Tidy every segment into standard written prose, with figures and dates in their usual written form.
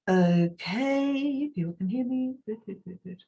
Okay, people can hear me. Good, good, good, good.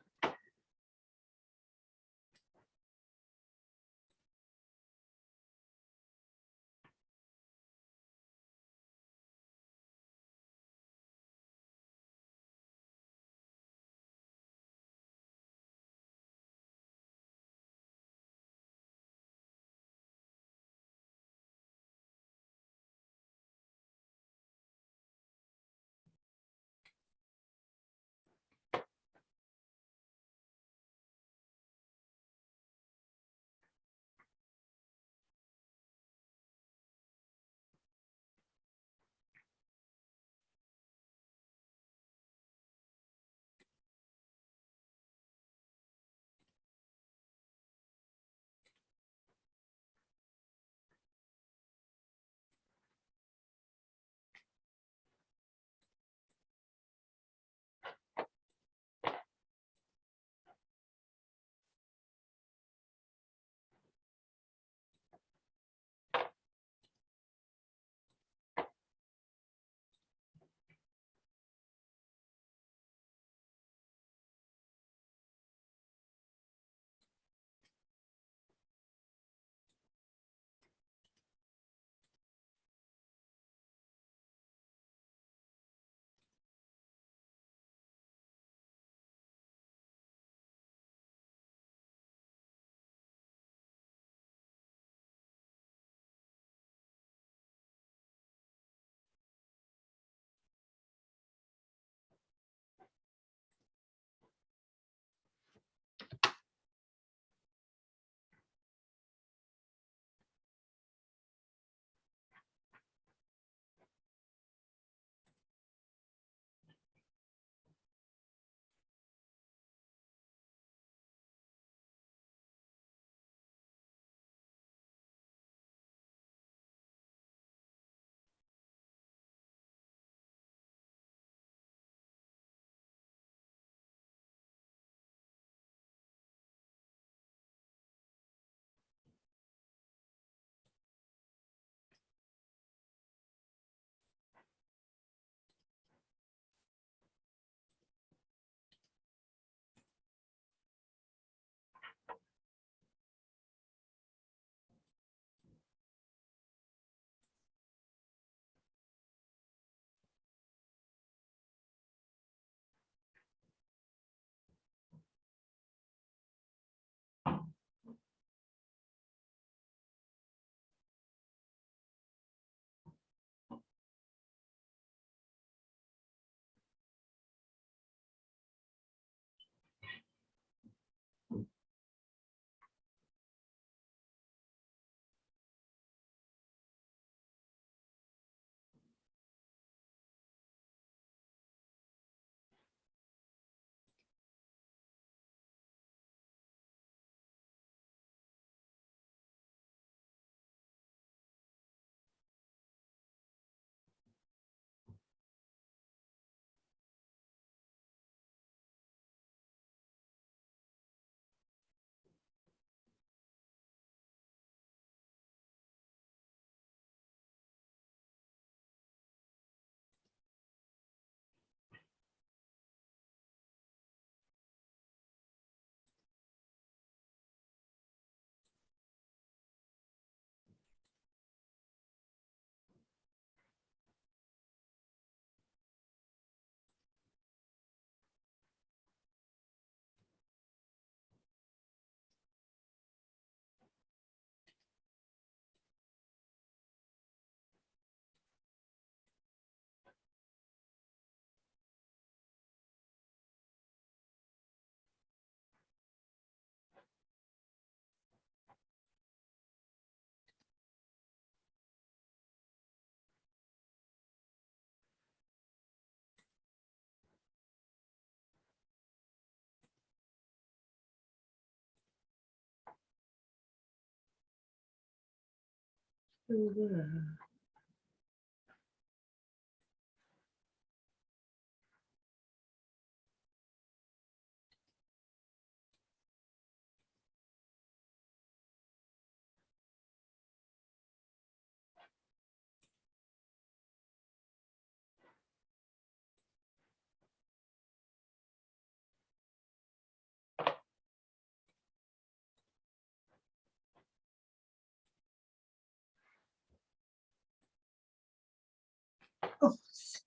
Still there.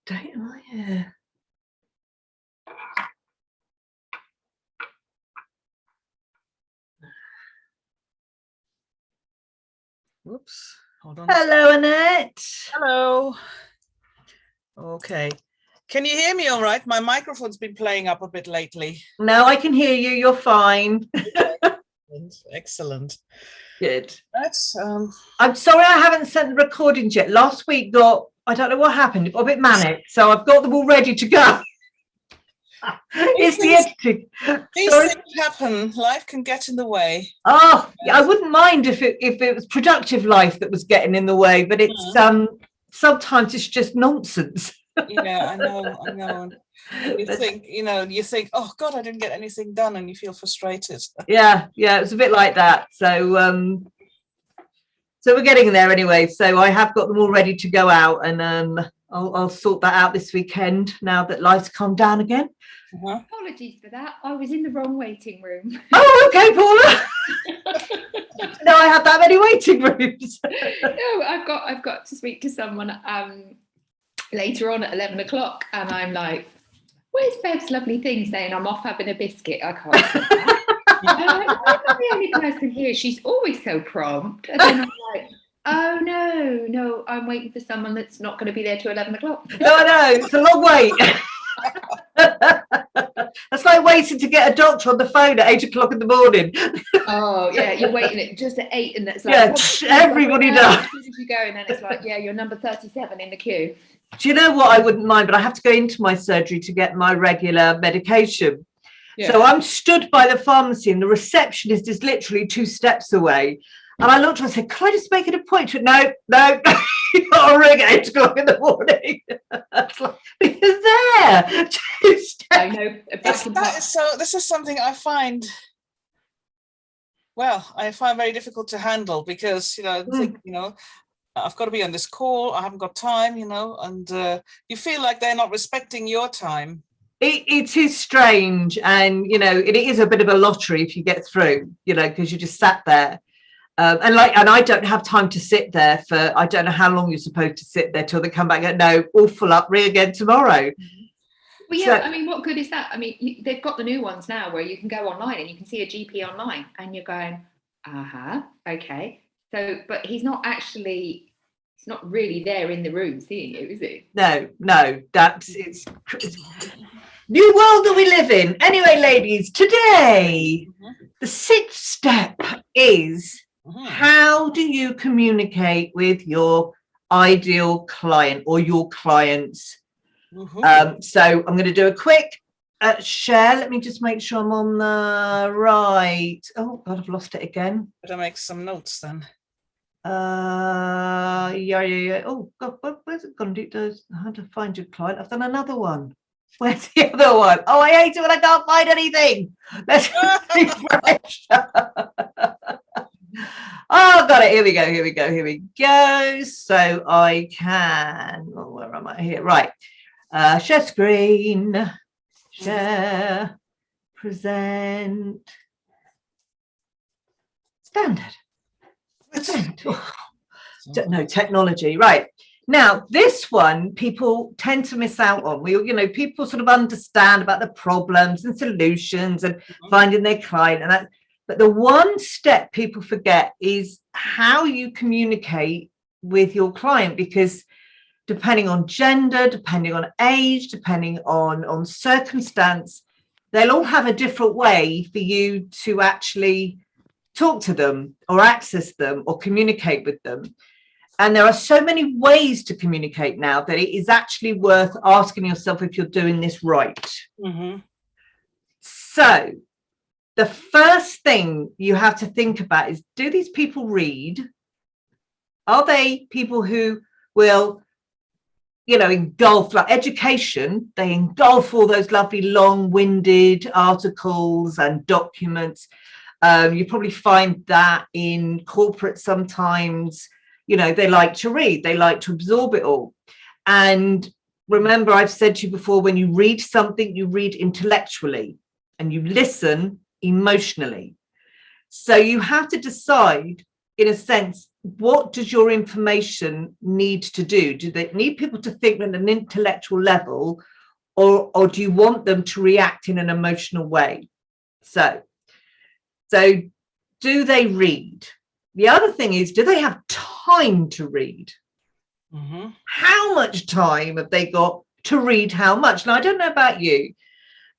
Yeah. Whoops. Hold on. Hello, Annette. Hello. Okay. Can you hear me all right? My microphone's been playing up a bit lately. No, I can hear you. You're fine. Excellent. Good. That's I'm sorry I haven't sent the recordings yet. Last week I don't know what happened. It got a bit manic, so I've got them all ready to go. It's the editing. These things happen. Life can get in the way. Oh, yeah, I wouldn't mind if it was productive life that was getting in the way, but it's sometimes it's just nonsense. Yeah, I know. You think, oh God, I didn't get anything done, and you feel frustrated. Yeah, it's a bit like that. So we're getting there anyway. So I have got them all ready to go out, and I'll sort that out this weekend now that life's calmed down again. Apologies for that. I was in the wrong waiting room. Oh, okay, Paula. No, I have that many waiting rooms. No, I've got to speak to someone later on at 11 o'clock, and I'm like, where's Bev's lovely thing saying I'm off having a biscuit? I can't see that. I'm the only person here. She's always so prompt. And then I'm like, oh no, I'm waiting for someone that's not going to be there till 11 o'clock. No, it's a long wait. That's like waiting to get a doctor on the phone at 8 o'clock in the morning. Oh yeah, you're waiting at just at 8, and that's like everybody does. As soon as you go, and then it's like, yeah, you're number 37 in the queue. Do you know what? I wouldn't mind, but I have to go into my surgery to get my regular medication. Yeah. So I'm stood by the pharmacy, and the receptionist is literally 2 steps away. And I looked and I said, can I just make an appointment? No, you've got to ring at 8 o'clock in the morning. Because there, 2 steps. I know. This is something I find, very difficult to handle because, I've got to be on this call. I haven't got time, and you feel like they're not respecting your time. It is strange. And, it is a bit of a lottery if you get through, because you just sat there. And I don't have time to sit there for, I don't know how long you're supposed to sit there till they come back and go, no, all full up, ring again tomorrow. Well, yeah, I mean, what good is that? I mean, they've got the new ones now where you can go online and you can see a GP online and you're going, okay. So, but he's not really there in the room seeing you, is he? No, it's new world that we live in. Anyway, ladies, today, the 6th step is how do you communicate with your ideal client or your clients? So I'm going to do a quick share. Let me just make sure I'm on the right. Oh God, I've lost it again. Better make some notes then. Yeah. Oh God, where's it gone? How to find your client? I've done another one. Where's the other one? Oh, I hate it when I can't find anything. Let's refresh. Oh, got it. Here we go. So I can. Where am I here? Right. Share screen. Share. Present. Standard. No, technology. Right. Now, this one, people tend to miss out on. People sort of understand about the problems and solutions and finding their client and that. But the one step people forget is how you communicate with your client, because depending on gender, depending on age, depending on circumstance, they'll all have a different way for you to actually talk to them or access them or communicate with them. And there are so many ways to communicate now that it is actually worth asking yourself if you're doing this right. So the first thing you have to think about is, do these people read? Are they people who will, engulf, like education, they engulf all those lovely long-winded articles and documents. You probably find that in corporate sometimes. They like to read, they like to absorb it all. And remember, I've said to you before, when you read something, you read intellectually and you listen emotionally. So you have to decide in a sense, what does your information need to do? Do they need people to think at an intellectual level, or do you want them to react in an emotional way? So do they read? The other thing is, do they have time to read? Mm-hmm. How much time have they got to read how much? Now, I don't know about you,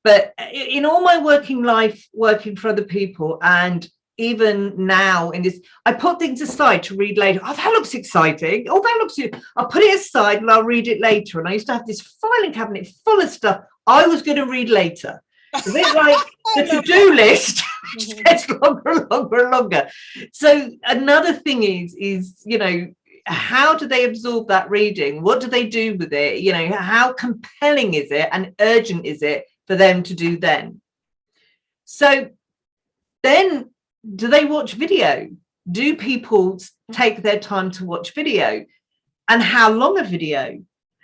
but in all my working life, working for other people, and even now in this, I put things aside to read later. Oh, that looks exciting. Oh, that looks, I'll put it aside and I'll read it later. And I used to have this filing cabinet full of stuff I was going to read later. A bit like the to-do list, which gets longer and longer and longer. So another thing is, you know, how do they absorb that reading? What do they do with it? You know, how compelling is it and urgent is it for them to do then? So then, do they watch video? Do people take their time to watch video? And how long a video?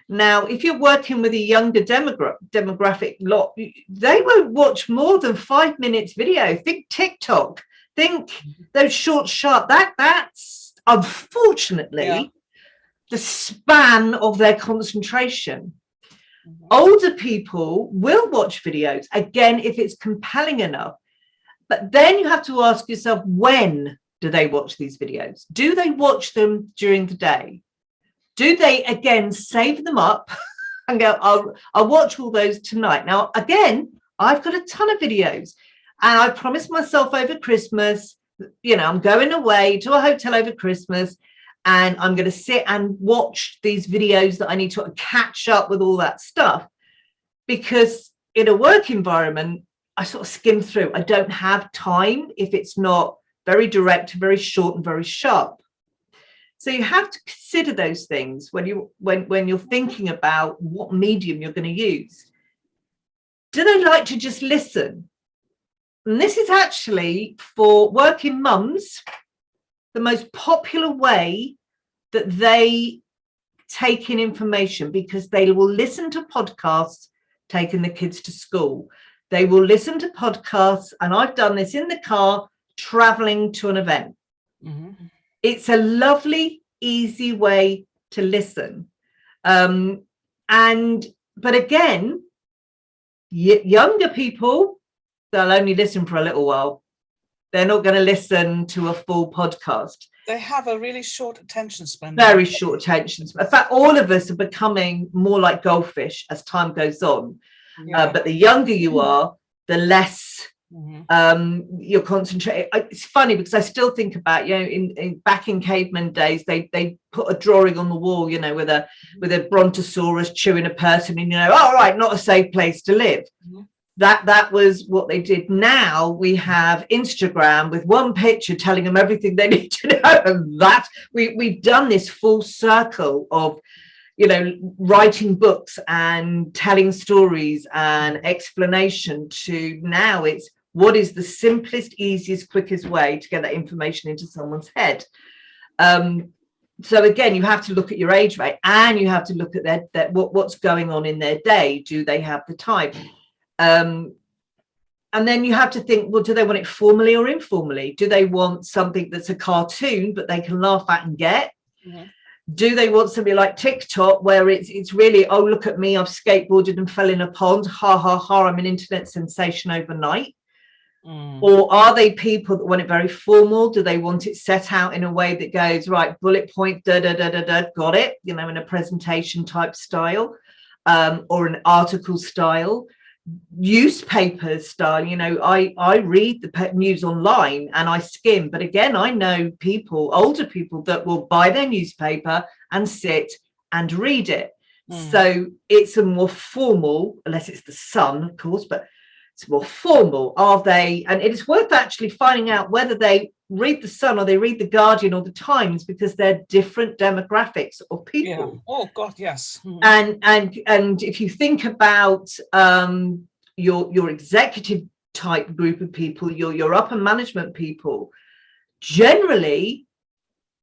Now, if you're working with a younger demographic lot, they won't watch more than 5 minutes video. Think TikTok, think those short, sharp, that's unfortunately the span of their concentration. Older people will watch videos, again, if it's compelling enough. But then you have to ask yourself, when do they watch these videos? Do they watch them during the day? Do they, again, save them up and go, I'll watch all those tonight? Now, again, I've got a ton of videos, and I promised myself over Christmas, you know, I'm going away to a hotel over Christmas, and I'm going to sit and watch these videos that I need to catch up with all that stuff. Because in a work environment, I sort of skim through. I don't have time if it's not very direct, very short, and very sharp. So you have to consider those things when you're thinking about what medium you're going to use. Do they like to just listen? And this is actually, for working mums, the most popular way that they take in information, because they will listen to podcasts taking the kids to school. They will listen to podcasts, and I've done this in the car traveling to an event. Mm-hmm. It's a lovely, easy way to listen. But again, younger people, they'll only listen for a little while. They're not going to listen to a full podcast. They have a really short attention span. Very short attention span. In fact, all of us are becoming more like goldfish as time goes on. Yeah. But the younger you are, the less you're concentrating. It's funny because I still think about, you know, in back in caveman days, they put a drawing on the wall, you know, with a brontosaurus chewing a person, and, you know, all right, not a safe place to live. Mm-hmm. That was what they did. Now we have Instagram with one picture telling them everything they need to know, and that we've done this full circle of, you know, writing books and telling stories and explanation, to now it's what is the simplest, easiest, quickest way to get that information into someone's head. So again, you have to look at your age rate, and you have to look at what's going on in their day. Do they have the time? And then you have to think, well, do they want it formally or informally? Do they want something that's a cartoon but they can laugh at and get? Mm-hmm. Do they want something like TikTok, where it's really, oh, look at me, I've skateboarded and fell in a pond, ha ha ha, I'm an internet sensation overnight? Or are they people that want it very formal? Do they want it set out in a way that goes, right, bullet point, da da da da da, got it, you know, in a presentation type style, or an article style, newspaper style? You know, I read the news online and I skim, but again, I know people, older people, that will buy their newspaper and sit and read it. So it's a more formal, unless it's the Sun, of course, but it's more formal. Are they? And it is worth actually finding out whether they read the Sun or they read the Guardian or the Times, because they're different demographics of people. Yeah. Oh God, yes. And if you think about your executive type group of people, your upper management people, generally,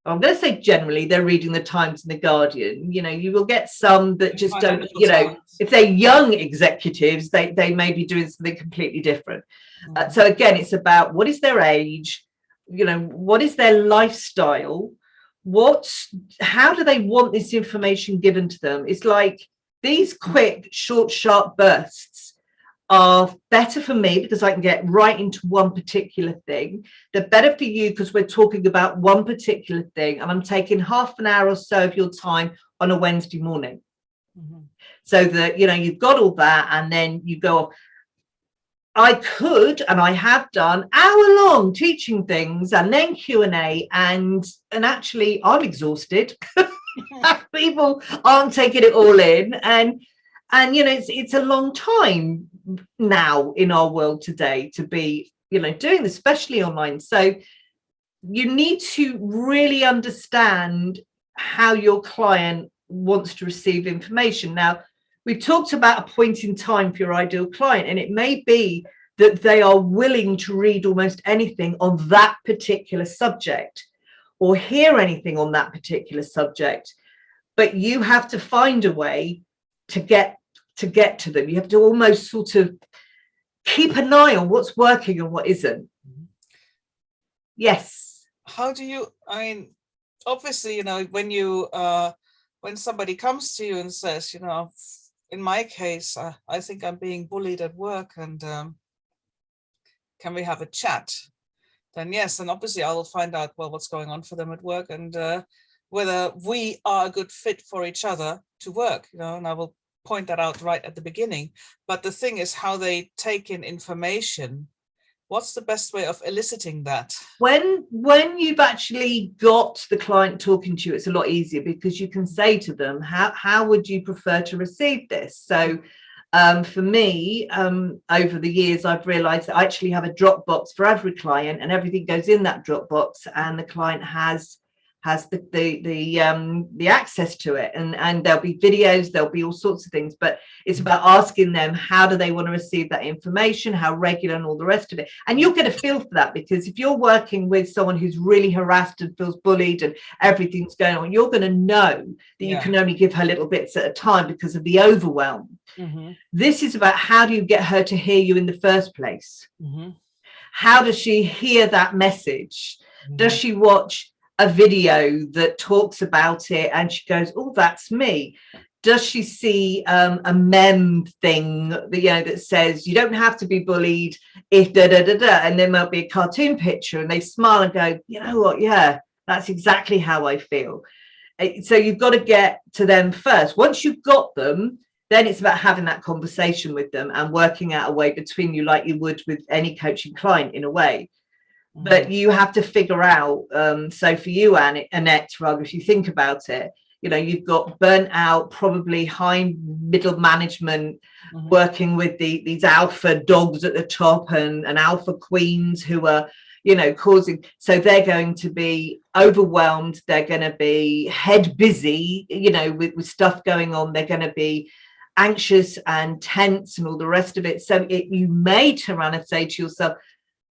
I'm going to say generally, they're reading the Times and the Guardian. You know, you will get some that just don't, you know, if they're young executives, they may be doing something completely different. So again, it's about what is their age, what is their lifestyle? How do they want this information given to them? It's like these quick, short, sharp bursts are better for me because I can get right into one particular thing. They're better for you because we're talking about one particular thing, and I'm taking half an hour or so of your time on a Wednesday morning. Mm-hmm. So that, you've got all that, and then you go off. I could, and I have done, hour-long teaching things and then Q&A, and actually I'm exhausted. People aren't taking it all in, and it's a long time now in our world today to be doing this, especially online. So you need to really understand how your client wants to receive information. Now, we've talked about a point in time for your ideal client, and it may be that they are willing to read almost anything on that particular subject or hear anything on that particular subject, but you have to find a way to get to them. You have to almost sort of keep an eye on what's working and what isn't. Yes. How do you, obviously, when somebody comes to you and says, in my case, I think I'm being bullied at work, and can we have a chat? Then yes, and obviously I will find out, well, what's going on for them at work, and whether we are a good fit for each other to work, and I will point that out right at the beginning. But the thing is how they take in information. What's the best way of eliciting that? When you've actually got the client talking to you, it's a lot easier because you can say to them, how would you prefer to receive this? So for me, over the years, I've realized that I actually have a Dropbox for every client, and everything goes in that Dropbox, and the client has the access to it, and there'll be videos, there'll be all sorts of things, but it's about asking them, how do they want to receive that information, how regular, and all the rest of it. And you'll get a feel for that, because if you're working with someone who's really harassed and feels bullied and everything's going on, you're going to know that you can only give her little bits at a time because of the overwhelm. Mm-hmm. This is about, how do you get her to hear you in the first place? Mm-hmm. How does she hear that message? Mm-hmm. Does she watch a video that talks about it and she goes, oh, that's me? Does she see a meme thing that says you don't have to be bullied if da da da da, and there might be a cartoon picture, and they smile and go, you know what, yeah, that's exactly how I feel. So you've got to get to them first. Once you've got them, then it's about having that conversation with them and working out a way between you, like you would with any coaching client in a way. But you have to figure out, so for you, Annette, rather, if you think about it, you've got burnt out, probably high middle management, working with these alpha dogs at the top and alpha queens who are, causing, so they're going to be overwhelmed. They're going to be head busy, with stuff going on. They're going to be anxious and tense and all the rest of it. So you may turn around and say to yourself,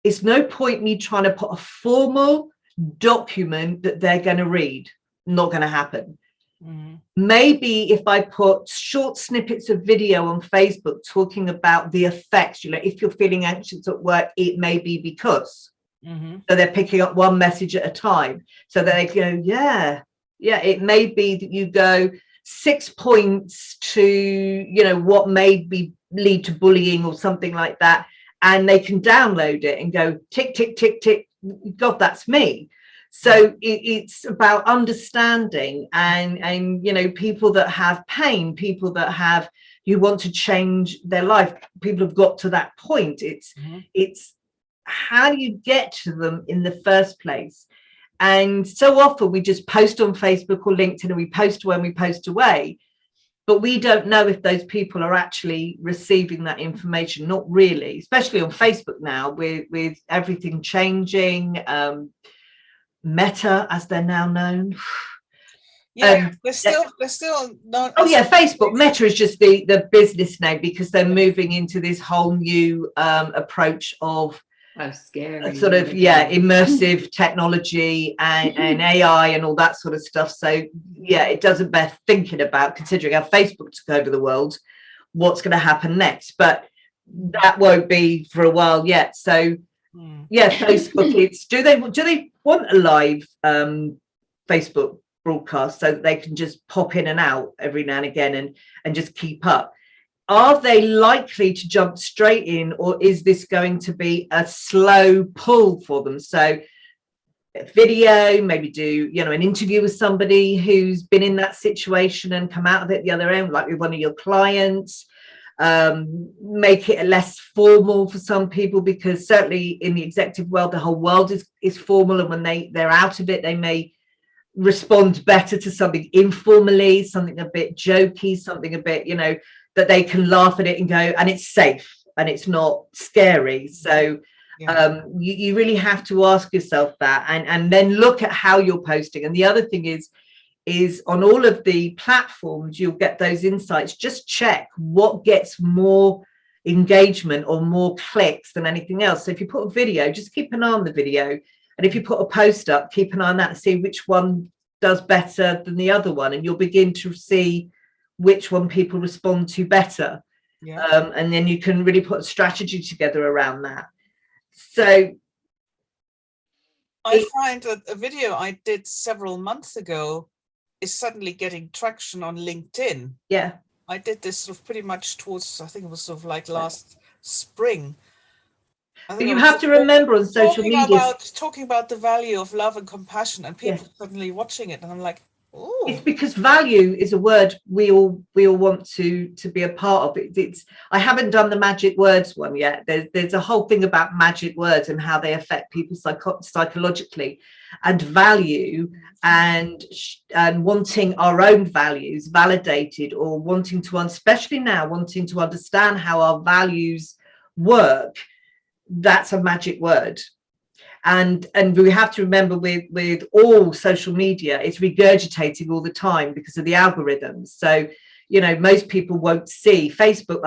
it's no point me trying to put a formal document that they're going to read. Not going to happen. Mm-hmm. Maybe if I put short snippets of video on Facebook talking about the effects, if you're feeling anxious at work, it may be because. Mm-hmm. So they're picking up one message at a time. So that they go, yeah, it may be that you go 6 points to, what may lead to bullying or something like that. And they can download it and go tick, tick, tick, tick. God, that's me. So it's about understanding and people that have pain, people that you want to change their life. People have got to that point. It's how do you get to them in the first place? And so often we just post on Facebook or LinkedIn, and we post when we post away. But we don't know if those people are actually receiving that information. Not really, especially on Facebook now with everything changing. Meta, as they're now known. Yeah, they're still not. Oh yeah, Facebook. Meta is just the business name, because they're moving into this whole new approach of scary, sort of immersive technology and AI and all that sort of stuff. So it doesn't bear thinking about, considering how Facebook took over the world, what's going to happen next. But that won't be for a while yet. So Yeah, Facebook. It's do they want a live Facebook broadcast so that they can just pop in and out every now and again and just keep up? Are they likely to jump straight in, or is this going to be a slow pull for them? So video, maybe do an interview with somebody who's been in that situation and come out of it the other end, like with one of your clients. Make it less formal for some people, because certainly in the executive world, the whole world is formal, and when they're out of it, they may respond better to something informally, something a bit jokey, something a bit that they can laugh at it and go, and it's safe and it's not scary. So you really have to ask yourself that, and then look at how you're posting. And the other thing is on all of the platforms, you'll get those insights. Just check what gets more engagement or more clicks than anything else. So if you put a video, just keep an eye on the video. And if you put a post up, keep an eye on that and see which one does better than the other one. And you'll begin to see which one people respond to better. And then you can really put a strategy together around that. So I find that a video I did several months ago is suddenly getting traction on LinkedIn. Yeah. I did this sort of pretty much towards, I think it was sort of like last spring. But you have to remember on social media, talking about the value of love and compassion, and people suddenly watching it, and I'm like, oh. It's because value is a word we all want to be a part of. It's I haven't done the magic words one yet. There's a whole thing about magic words and how they affect people psychologically, and value, and wanting our own values validated, or wanting to, especially now, wanting to understand how our values work. That's a magic word. And we have to remember with all social media, it's regurgitating all the time because of the algorithms. So most people won't see Facebook.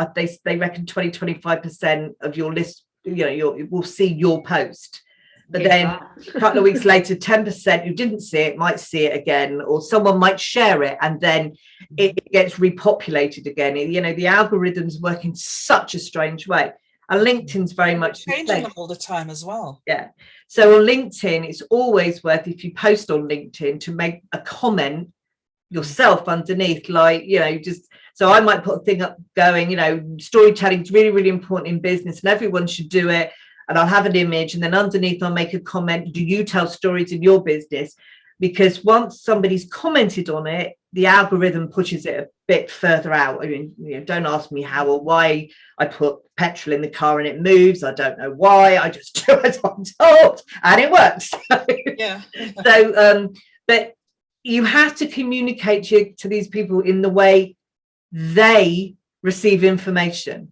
They reckon 20-25% of your list will see your post, but then a couple of weeks later, 10% who didn't see it might see it again, or someone might share it, and then it gets repopulated again. The algorithms work in such a strange way. And LinkedIn's very much changing them all the time as well. Yeah. So on LinkedIn, it's always worth, if you post on LinkedIn, to make a comment yourself underneath, like, so I might put a thing up going, storytelling is really, really important in business and everyone should do it. And I'll have an image, and then underneath I'll make a comment. Do you tell stories in your business? Because once somebody's commented on it, the algorithm pushes it a bit further out. I mean, don't ask me how or why I put petrol in the car and it moves. I don't know why. I just do as I'm told, and it works. Yeah. So, but you have to communicate to these people in the way they receive information.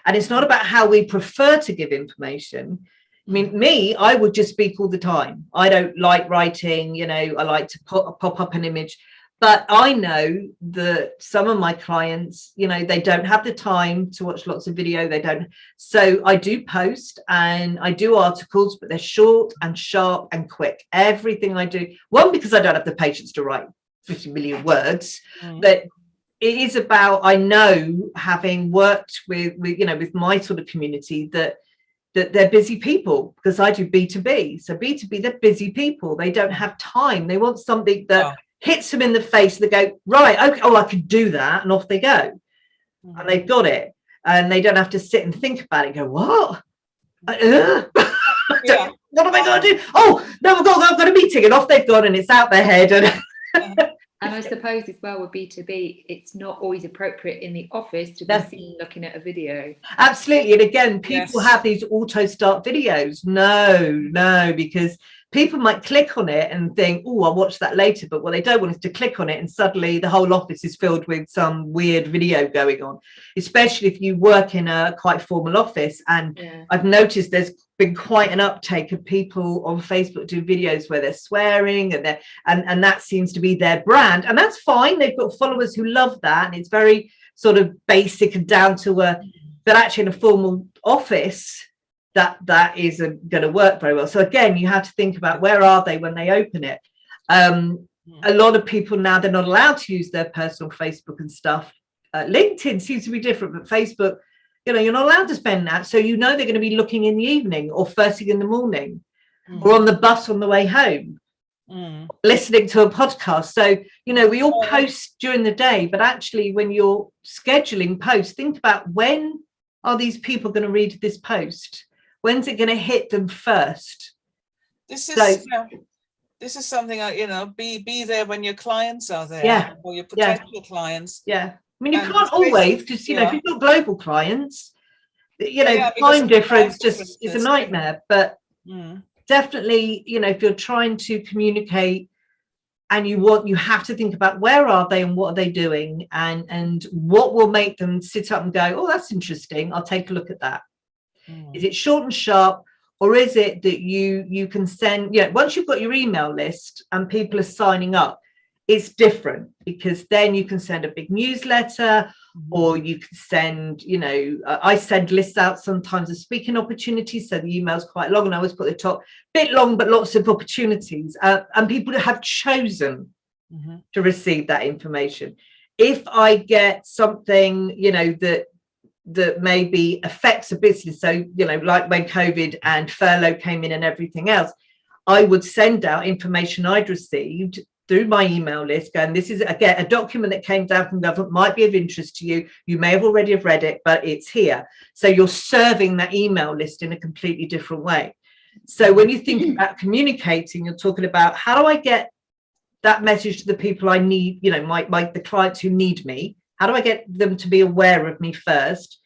And it's not about how we prefer to give information. I mean, I would just speak all the time. I don't like writing, I like to pop up an image. But I know that some of my clients, they don't have the time to watch lots of video. They don't. So I do post and I do articles, but they're short and sharp and quick. Everything I do, one, because I don't have the patience to write 50 million words, but it is about, I know, having worked with my sort of community, that they're busy people, because I do B2B. So B2B, they're busy people. They don't have time. They want something that hits them in the face. They go, right, okay, I could do that. And off they go. And they've got it. And they don't have to sit and think about it and go, what? What am I going to do? Oh, no, I've got a meeting. And off they've gone, and it's out their head. And I suppose as well with B2B, it's not always appropriate in the office to be seen looking at a video. Absolutely. And again, people have these auto start videos. No, because people might click on it and think, oh, I'll watch that later. But what they don't want is to click on it and suddenly the whole office is filled with some weird video going on, especially if you work in a quite formal office. And I've noticed there's been quite an uptake of people on Facebook doing videos where they're swearing, and that seems to be their brand. And that's fine. They've got followers who love that. And it's very sort of basic and down to earth. But actually in a formal office, that isn't going to work very well. So again, you have to think about where are they when they open it. A lot of people now, they're not allowed to use their personal Facebook and stuff. LinkedIn seems to be different, but Facebook, You know, you're not allowed to spend that. So you know they're going to be looking in the evening or first thing in the morning or on the bus on the way home, listening to a podcast. So, you know, we all post during the day, but actually when you're scheduling posts, think about when are these people going to read this post? When's it going to hit them first? This is something be there when your clients are there, or your potential clients. Yeah. I mean, you can't always, because, you know, if you've got global clients, you know, the time difference just is a nightmare. But definitely, you know, if you're trying to communicate and you have to think about where are they and what are they doing and what will make them sit up and go, oh, that's interesting. I'll take a look at that. Is it short and sharp? Or is it that you can send, once you've got your email list and people are signing up, it's different, because then you can send a big newsletter, or you can send, I send lists out sometimes of speaking opportunities. So the email's quite long, and I always put the top bit long, but lots of opportunities, and people have chosen to receive that information. If I get something, that maybe affects a business, so like when COVID and furlough came in and everything else, I would send out information I'd received through my email list, and this is again a document that came down from government, might be of interest to you. You may have already have read it, but it's here. So you're serving that email list in a completely different way. So when you think about communicating, you're talking about, how do I get that message to the people I need, the clients who need me? How do I get them to be aware of me first?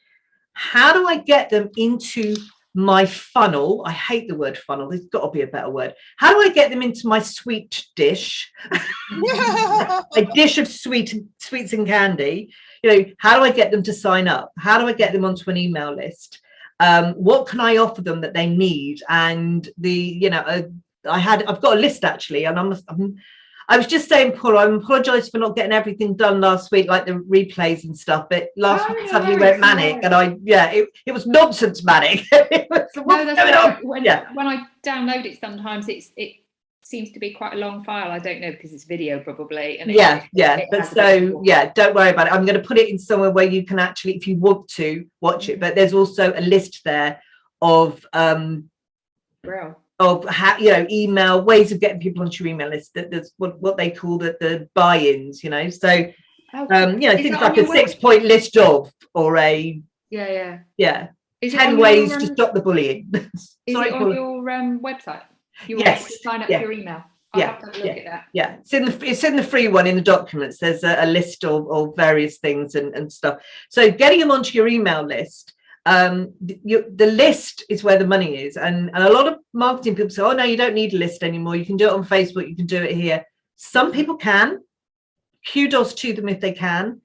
How do I get them into my funnel? I hate the word funnel. There's got to be a better word. How do I get them into my sweet dish? A dish of sweets and candy. How do I get them to sign up? How do I get them onto an email list? What can I offer them that they need? And I've got a list actually, and I was just saying, Paul, I apologise for not getting everything done last week, like the replays and stuff. But last week suddenly went manic, and it was nonsense manic. When I download it, sometimes it seems to be quite a long file. I don't know, because it's video probably. And don't worry about it. I'm going to put it in somewhere where you can actually, if you want to, watch it. But there's also a list there of how, email ways of getting people onto your email list. That's what they call the buy-ins, so things like a 6-point list of, or a 10 ways to stop the bullying. Is it on your website? Yes. Sign up your email. I'll have to have a look at that. Yeah, it's in the free one in the documents. There's a list of various things and stuff. So getting them onto your email list, the list is where the money is, and a lot of marketing people say, oh no, you don't need a list anymore, you can do it on Facebook, you can do it here. Some people can, kudos to them if they can.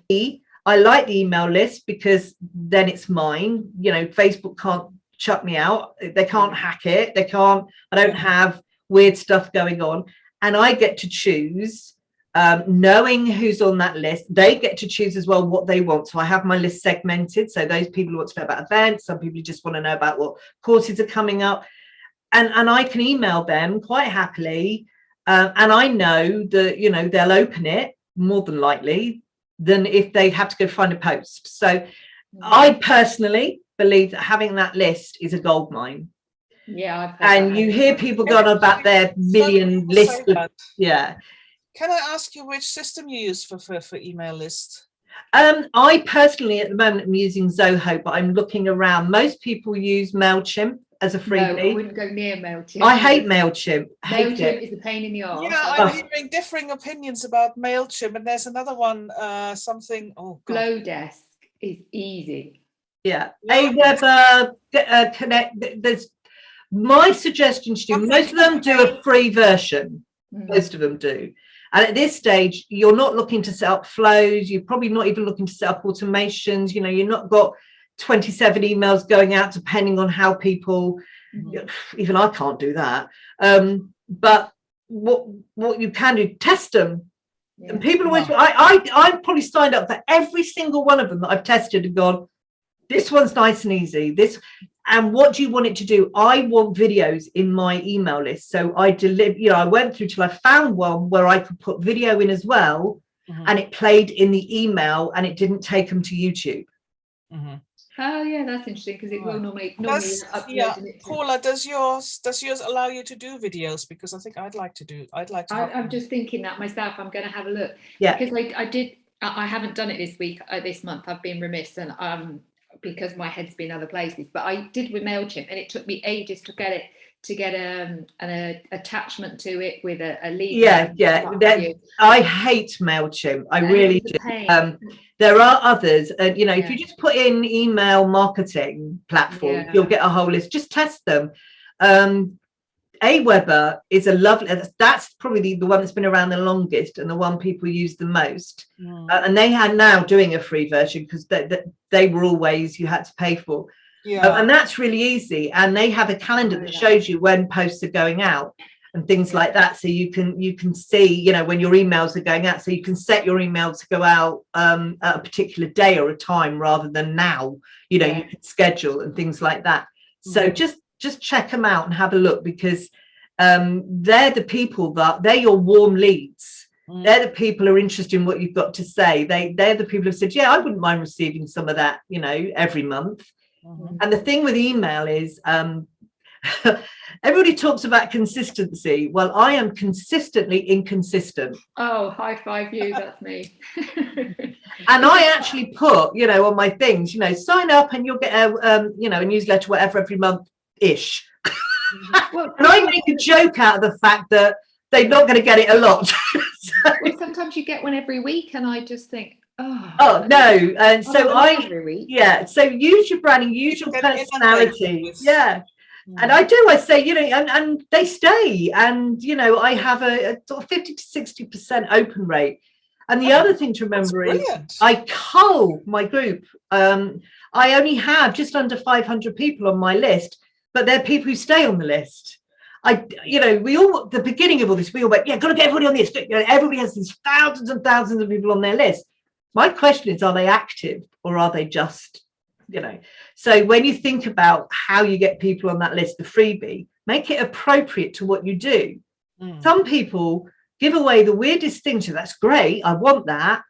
Me, I like the email list, because then it's mine. Facebook can't shut me out, they can't hack it, I don't have weird stuff going on, and I get to choose. Knowing who's on that list, they get to choose as well what they want. So I have my list segmented. So those people who want to know about events, some people just want to know about what courses are coming up, and I can email them quite happily. And I know that they'll open it more than likely than if they have to go find a post. So I personally believe that having that list is a gold mine. Yeah, and you hear people going on about their million list. Can I ask you which system you use for email lists? I personally, at the moment, am using Zoho, but I'm looking around. Most people use MailChimp as a freebie. No, I wouldn't go near MailChimp. I hate MailChimp. MailChimp is a pain in the arse. Yeah, I'm hearing differing opinions about MailChimp, and there's another one, something. Oh, God. Flowdesk is easy. Yeah, Aweber, Connect. There's my suggestion to you. Most of them do a free version. Most of them do. And at this stage, you're not looking to set up flows. You're probably not even looking to set up automations. You're not got 27 emails going out, depending on how people, even I can't do that. But what you can do, test them. Yeah. And people always, I've probably signed up for every single one of them that I've tested and gone, this one's nice and easy. And what do you want it to do? I want videos in my email list. So I I went through till I found one where I could put video in as well, and it played in the email, and it didn't take them to YouTube. Oh yeah, that's interesting because it will Right. normally Yeah, upload it. Paula, does yours allow you to do videos? Because I think I'd like to have I'm them. just thinking that myself. I'm going to have a look Yeah. because I haven't done it this week, this month. I've been remiss and because my head's been other places. But I did with Mailchimp, and it took me ages to get an attachment to it with a lead. Yeah. I hate Mailchimp. I really do. There are others, and if you just put in email marketing platform, you'll get a whole list. Just test them. Aweber is a lovely, that's probably the one that's been around the longest and the one people use the most. And they are now doing a free version because they were always you had to pay for. And that's really easy. And they have a calendar that shows you when posts are going out and things like that. So you can see, when your emails are going out. So you can set your emails to go out at a particular day or a time rather than now. You can schedule and things like that. So just check them out and have a look because they're the people they're your warm leads. They're the people who are interested in what you've got to say. They're the people who have said, yeah, I wouldn't mind receiving some of that, every month. And the thing with email is everybody talks about consistency. Well, I am consistently inconsistent. Oh, high five you, that's me. And I actually put, on my things, sign up and you'll get a newsletter, whatever, every month ish. And I make a joke out of the fact that they're not going to get it a lot. Well, sometimes you get one every week, and I just think, oh no. And so every week. So use your branding, use your personality. Yeah. And I say, and they stay. And, I have a sort of 50 to 60% open rate. And the other thing to remember is I cull my group. I only have just under 500 people on my list, but they're people who stay on the list. We all, the beginning of all this, we all went, got to get everybody on this. Everybody has these thousands and thousands of people on their list. My question is, are they active or are they just, So when you think about how you get people on that list, the freebie, make it appropriate to what you do. Some people give away the weirdest things. So that's great. I want that.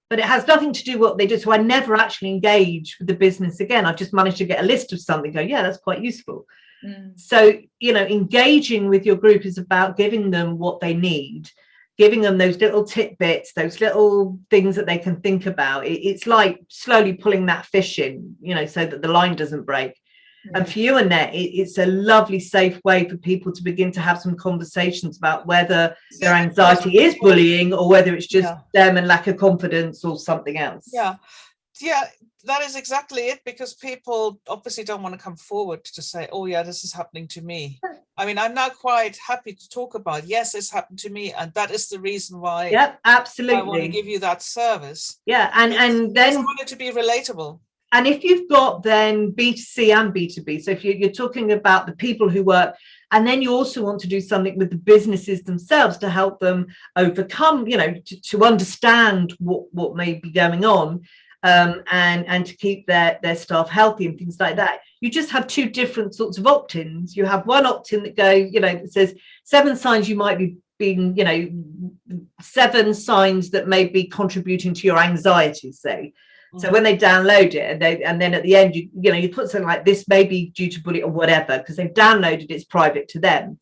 But it has nothing to do with what they do. So I never actually engage with the business again. I've just managed to get a list of something, go, yeah, that's quite useful. So, engaging with your group is about giving them what they need, giving them those little tidbits, those little things that they can think about. It's like slowly pulling that fish in, so that the line doesn't break. And for you, Annette, it's a lovely, safe way for people to begin to have some conversations about whether their anxiety is bullying or whether it's just them and lack of confidence or something else. Yeah, that is exactly it, because people obviously don't want to come forward to say, oh, yeah, this is happening to me. I mean, I'm now quite happy to talk about, yes, this happened to me. And that is the reason why absolutely. I want to give you that service. Yeah, and then I want it to be relatable. And if you've got then B2C and B2B, so if you're talking about the people who work, and then you also want to do something with the businesses themselves to help them overcome, to understand what may be going on, and to keep their staff healthy and things like that. You just have two different sorts of opt-ins. You have one opt-in that goes, that says 7 signs you might be being, 7 signs that may be contributing to your anxiety, say. So when they download it and then at the end, you put something like this may be due to bullying or whatever, because they've downloaded it's private to them.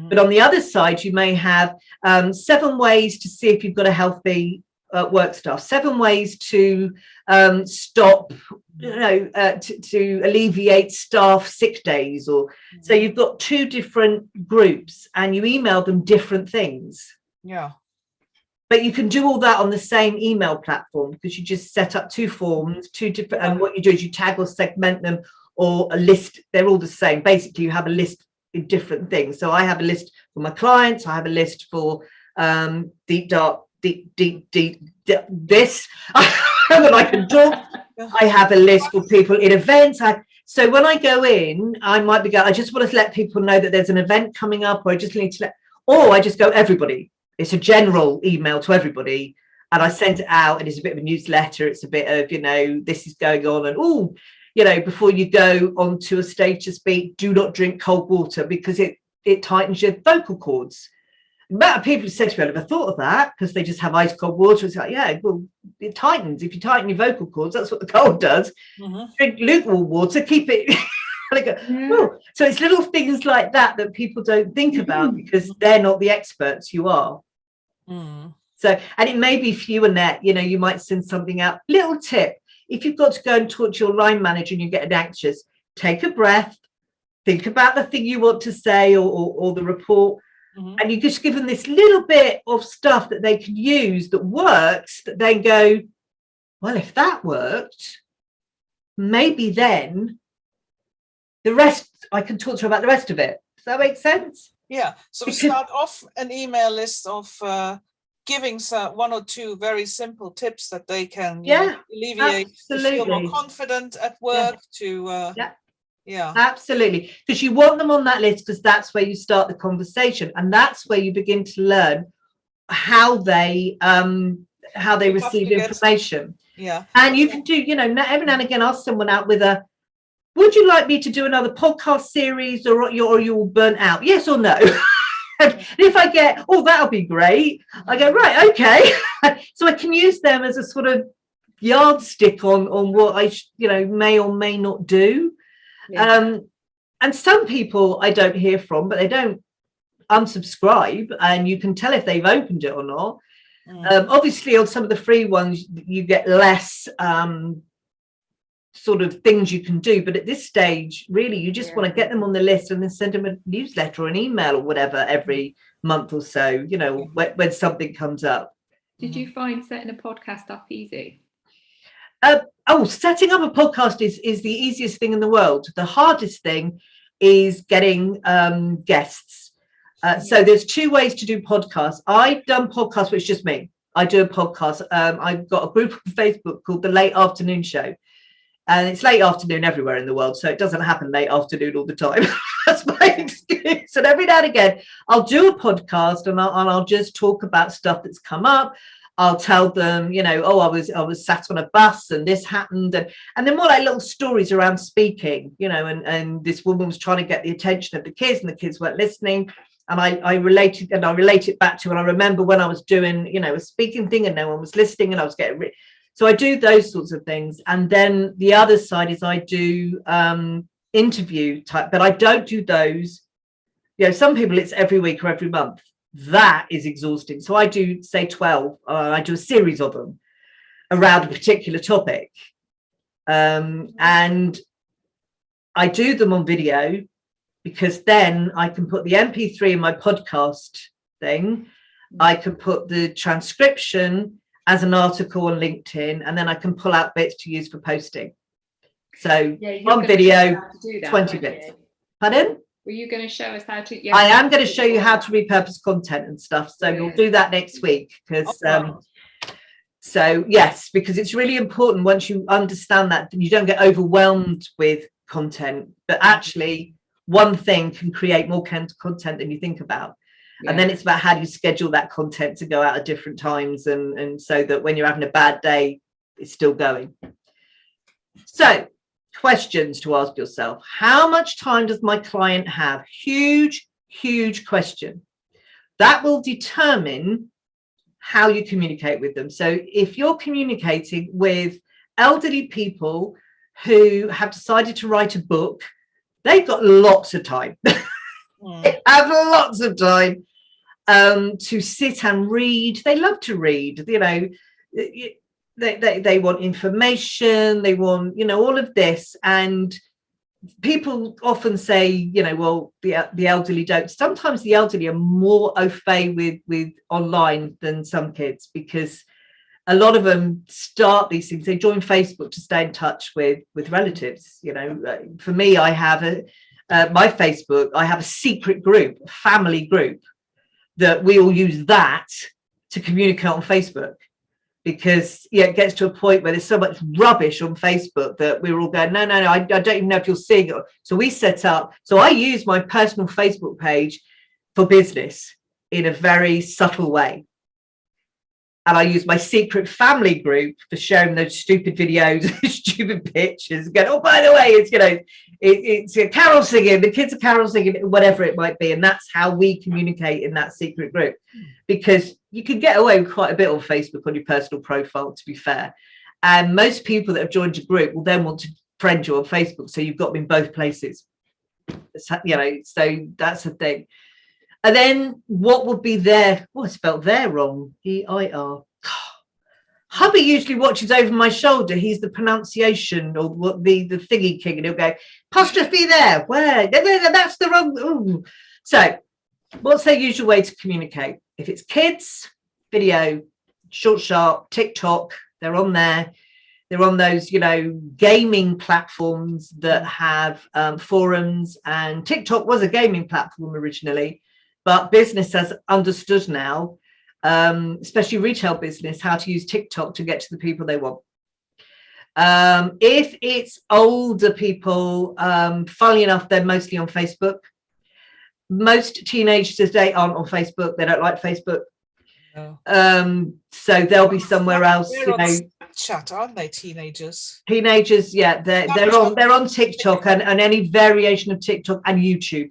But on the other side, you may have 7 ways to see if you've got a healthy work staff, 7 ways to stop, to alleviate staff sick days. Or so you've got 2 different groups and you email them different things. Yeah. But you can do all that on the same email platform because you just set up 2 forms, 2 different, and what you do is you tag or segment them or a list. They're all the same. Basically, you have a list in different things. So I have a list for my clients. I have a list for deep this. I can talk. I have a list for people in events. So when I go in, I might be going, I just want to let people know that there's an event coming up, or I just need to or I just go everybody. It's a general email to everybody, and I send it out, and it's a bit of a newsletter. It's a bit of, this is going on, and before you go onto a stage to speak, do not drink cold water because it tightens your vocal cords. The amount of people who said to me, I never thought of that, because they just have ice cold water. It's like, yeah, well, it tightens. If you tighten your vocal cords, that's what the cold does. Drink lukewarm water, keep it. I go, oh. So it's little things like that that people don't think about because they're not the experts, you are. So, and it may be for you, Annette, you know, you might send something out. Little tip, if you've got to go and talk to your line manager and you get anxious, take a breath, think about the thing you want to say or the report. And you just give them this little bit of stuff that they can use that works, that they go, well, if that worked, maybe then the rest, I can talk to her about the rest of it. Does that make sense? Yeah. So start off an email list of giving one or two very simple tips that they can alleviate, to feel more confident at work, absolutely, because you want them on that list, because that's where you start the conversation, and that's where you begin to learn how they receive information. And you can do, you know, every now and again ask someone out with a, would you like me to do another podcast series, or you're all burnt out, yes or no? And if I get, oh, that'll be great, I go, right, okay. So I can use them as a sort of yardstick on what I may or may not do. And some people I don't hear from, but they don't unsubscribe, and you can tell if they've opened it or not. Obviously on some of the free ones you get less sort of things you can do, but at this stage really you just want to get them on the list and then send them a newsletter or an email or whatever every month or so, you know, when something comes up. Did you find setting a podcast up easy? Setting up a podcast is the easiest thing in the world. The hardest thing is getting guests. So there's two ways to do podcasts. I've done podcasts where it's just me. I do a podcast. I've got a group on Facebook called The Late Afternoon Show. And it's late afternoon everywhere in the world, so it doesn't happen late afternoon all the time. That's my excuse. And every now and again, I'll do a podcast and I'll just talk about stuff that's come up. I'll tell them, you know, oh, I was sat on a bus and this happened, and then more like little stories around speaking, you know, and this woman was trying to get the attention of the kids and the kids weren't listening. And I relate it back to when I remember when I was doing, you know, a speaking thing and no one was listening and I was getting so I do those sorts of things. And then the other side is I do interview type, but I don't do those. You know, some people it's every week or every month. That is exhausting. So I do, say, 12. I do a series of them around a particular topic. And I do them on video because then I can put the MP3 in my podcast thing. I can put the transcription as an article on LinkedIn, and then I can pull out bits to use for posting. So on video, 20 bits. Pardon? Were you going to show us how to? I am going to show you how to repurpose content and stuff. So we'll do that next week because so yes, because it's really important once you understand that you don't get overwhelmed with content, but actually one thing can create more content than you think about. And then it's about how do you schedule that content to go out at different times and so that when you're having a bad day, it's still going. So questions to ask yourself. How much time does my client have? Huge question. That will determine how you communicate with them. So if you're communicating with elderly people who have decided to write a book, they've got lots of time. They have lots of time to sit and read. They love to read, you know, they want information, they want, you know, all of this. And people often say, you know, well, the elderly don't. Sometimes the elderly are more au fait with online than some kids, because a lot of them start these things. They join Facebook to stay in touch with relatives. You know, for me, I have my Facebook, I have a secret group, a family group, that we all use that to communicate on Facebook, because it gets to a point where there's so much rubbish on Facebook that we're all going, no, I don't even know if you're seeing it. So we set up, so I use my personal Facebook page for business in a very subtle way. And I use my secret family group for sharing those stupid videos, stupid pictures. Going, oh, by the way, it's, you know, it's a carol singing, the kids are carol singing, whatever it might be. And that's how we communicate in that secret group, because you can get away with quite a bit on Facebook on your personal profile, to be fair. And most people that have joined your group will then want to friend you on Facebook. So you've got them in both places, you know, so that's the thing. And then what would be there? Oh, I spelled there wrong. EIR. Hubby usually watches over my shoulder. He's the pronunciation or what the thingy king, and he'll go, apostrophe there. Where? That's the wrong. Ooh. So what's their usual way to communicate? If it's kids, video, short, sharp, TikTok, they're on there. They're on those, you know, gaming platforms that have forums, and TikTok was a gaming platform originally. But business has understood now, especially retail business, how to use TikTok to get to the people they want. If it's older people, funnily enough, they're mostly on Facebook. Most teenagers today aren't on Facebook. They don't like Facebook. No. So they'll be somewhere else. They're you know, Snapchat, aren't they? Teenagers, yeah, they're on TikTok and any variation of TikTok and YouTube.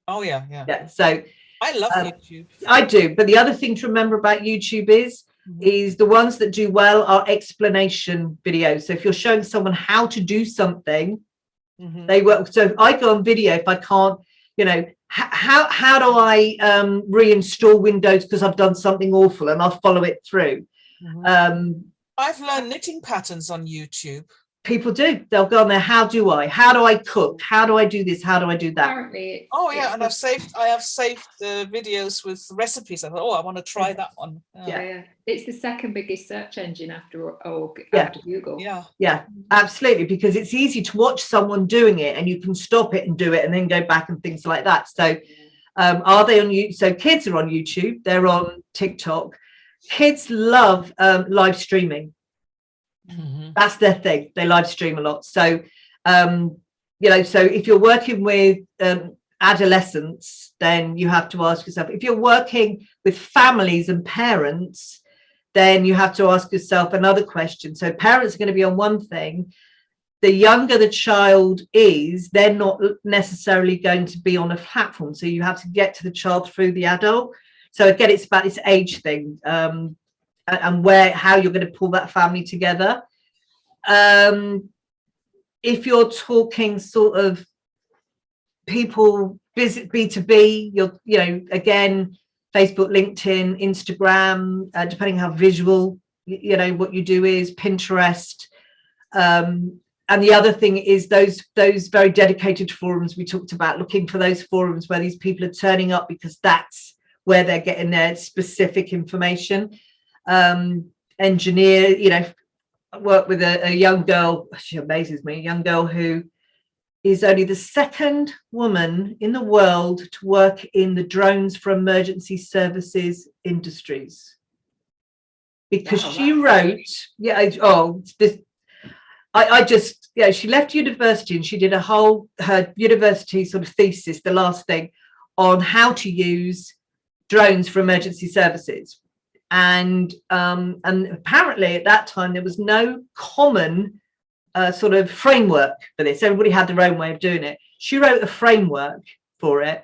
Oh yeah. So I love YouTube. I do, but the other thing to remember about YouTube is the ones that do well are explanation videos. So if you're showing someone how to do something, they work. So if I go on video, if I can't, you know, how do I reinstall Windows because I've done something awful, and I'll follow it through. I've learned knitting patterns on YouTube. People do. They'll go on there. How do I cook? How do I do this? How do I do that? Apparently, and I have saved the videos with recipes. I thought, I want to try that one. Yeah. It's the second biggest search engine after Google. Yeah, absolutely, because it's easy to watch someone doing it, and you can stop it and do it, and then go back and things like that. So, are they on YouTube? So kids are on YouTube. They're on TikTok. Kids love live streaming. That's their thing. They live stream a lot. So you know, so if you're working with adolescents, then you have to ask yourself, if you're working with families and parents, then you have to ask yourself another question. So parents are going to be on one thing. The younger the child is, they're not necessarily going to be on a platform, so you have to get to the child through the adult. So again, it's about this age thing, and how you're going to pull that family together. If you're talking sort of people visit B2B, you know, again, Facebook, LinkedIn, Instagram, depending how visual, you know, what you do is Pinterest. And the other thing is those very dedicated forums we talked about, looking for those forums where these people are turning up because that's where they're getting their specific information. Engineer, you know, I work with a young girl, she amazes me, a young girl who is only the second woman in the world to work in the drones for emergency services industries. Because she wrote, she left university and she did her university sort of thesis, the last thing, on how to use drones for emergency services. And apparently at that time there was no common sort of framework for this. Everybody had their own way of doing it. She wrote a framework for it,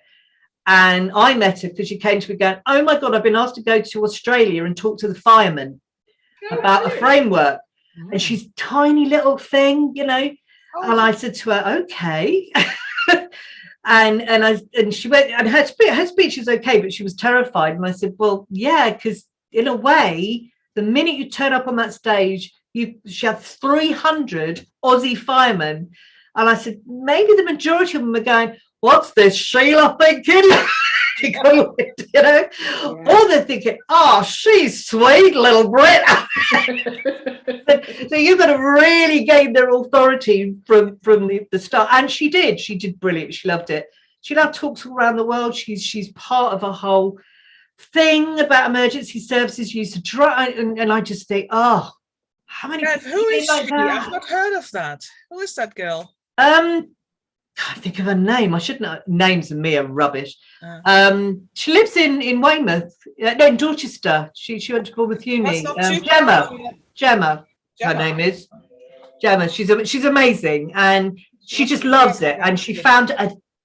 and I met her because she came to me going, oh my God, I've been asked to go to Australia and talk to the firemen about a framework. And she's a tiny little thing, you know. And I said to her, okay. and she went, and her speech is okay, but she was terrified. And I said, well, yeah, because in a way, the minute you turn up on that stage, she had 300 Aussie firemen. And I said, maybe the majority of them are going, what's this Sheila thinking? You know? Or they're thinking, oh, she's sweet, little Brit. So you've got to really gain their authority from the start. And she did brilliant. She loved it. She now talks all around the world. She's part of a whole thing about emergency services used to drive, and I just think, how many who is she? I've not heard of that. Who is that girl? can't think of her name. I should know. Names and me are rubbish. She lives in Weymouth, no, in Dorchester. She went to Bournemouth Uni. Gemma. Her name is Gemma. She's amazing, and she just loves it. And she found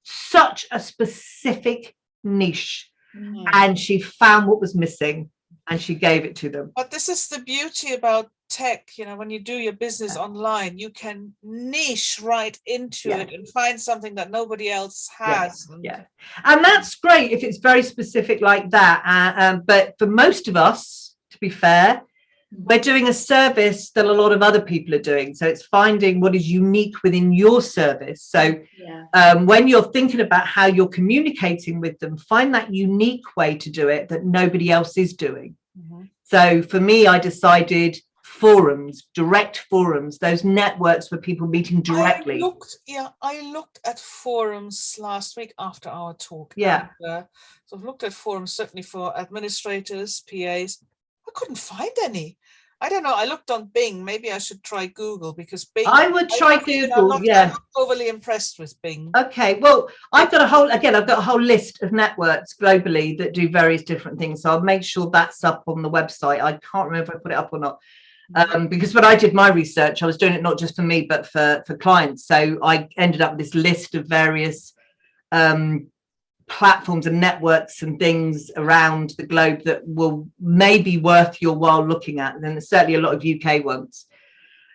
such a specific niche, and she found what was missing, and she gave it to them. But this is the beauty about tech, you know, when you do your business online, you can niche right into it and find something that nobody else has. And that's great if it's very specific like that. But for most of us, to be fair, we're doing a service that a lot of other people are doing. So it's finding what is unique within your service. So when you're thinking about how you're communicating with them, find that unique way to do it that nobody else is doing. So for me, I decided forums, direct forums, those networks where people meeting directly. I looked at forums last week after our talk. And, so I've looked at forums certainly for administrators, PAs. I couldn't find any. I don't know. I looked on Bing. Maybe I should try Google, because Bing. I would try Google. I'm not overly impressed with Bing. Okay. Well, I've got a whole list of networks globally that do various different things. So I'll make sure that's up on the website. I can't remember if I put it up or not. Because when I did my research, I was doing it not just for me, but for clients. So I ended up with this list of various platforms and networks and things around the globe that will maybe worth your while looking at. And then there's certainly a lot of UK ones.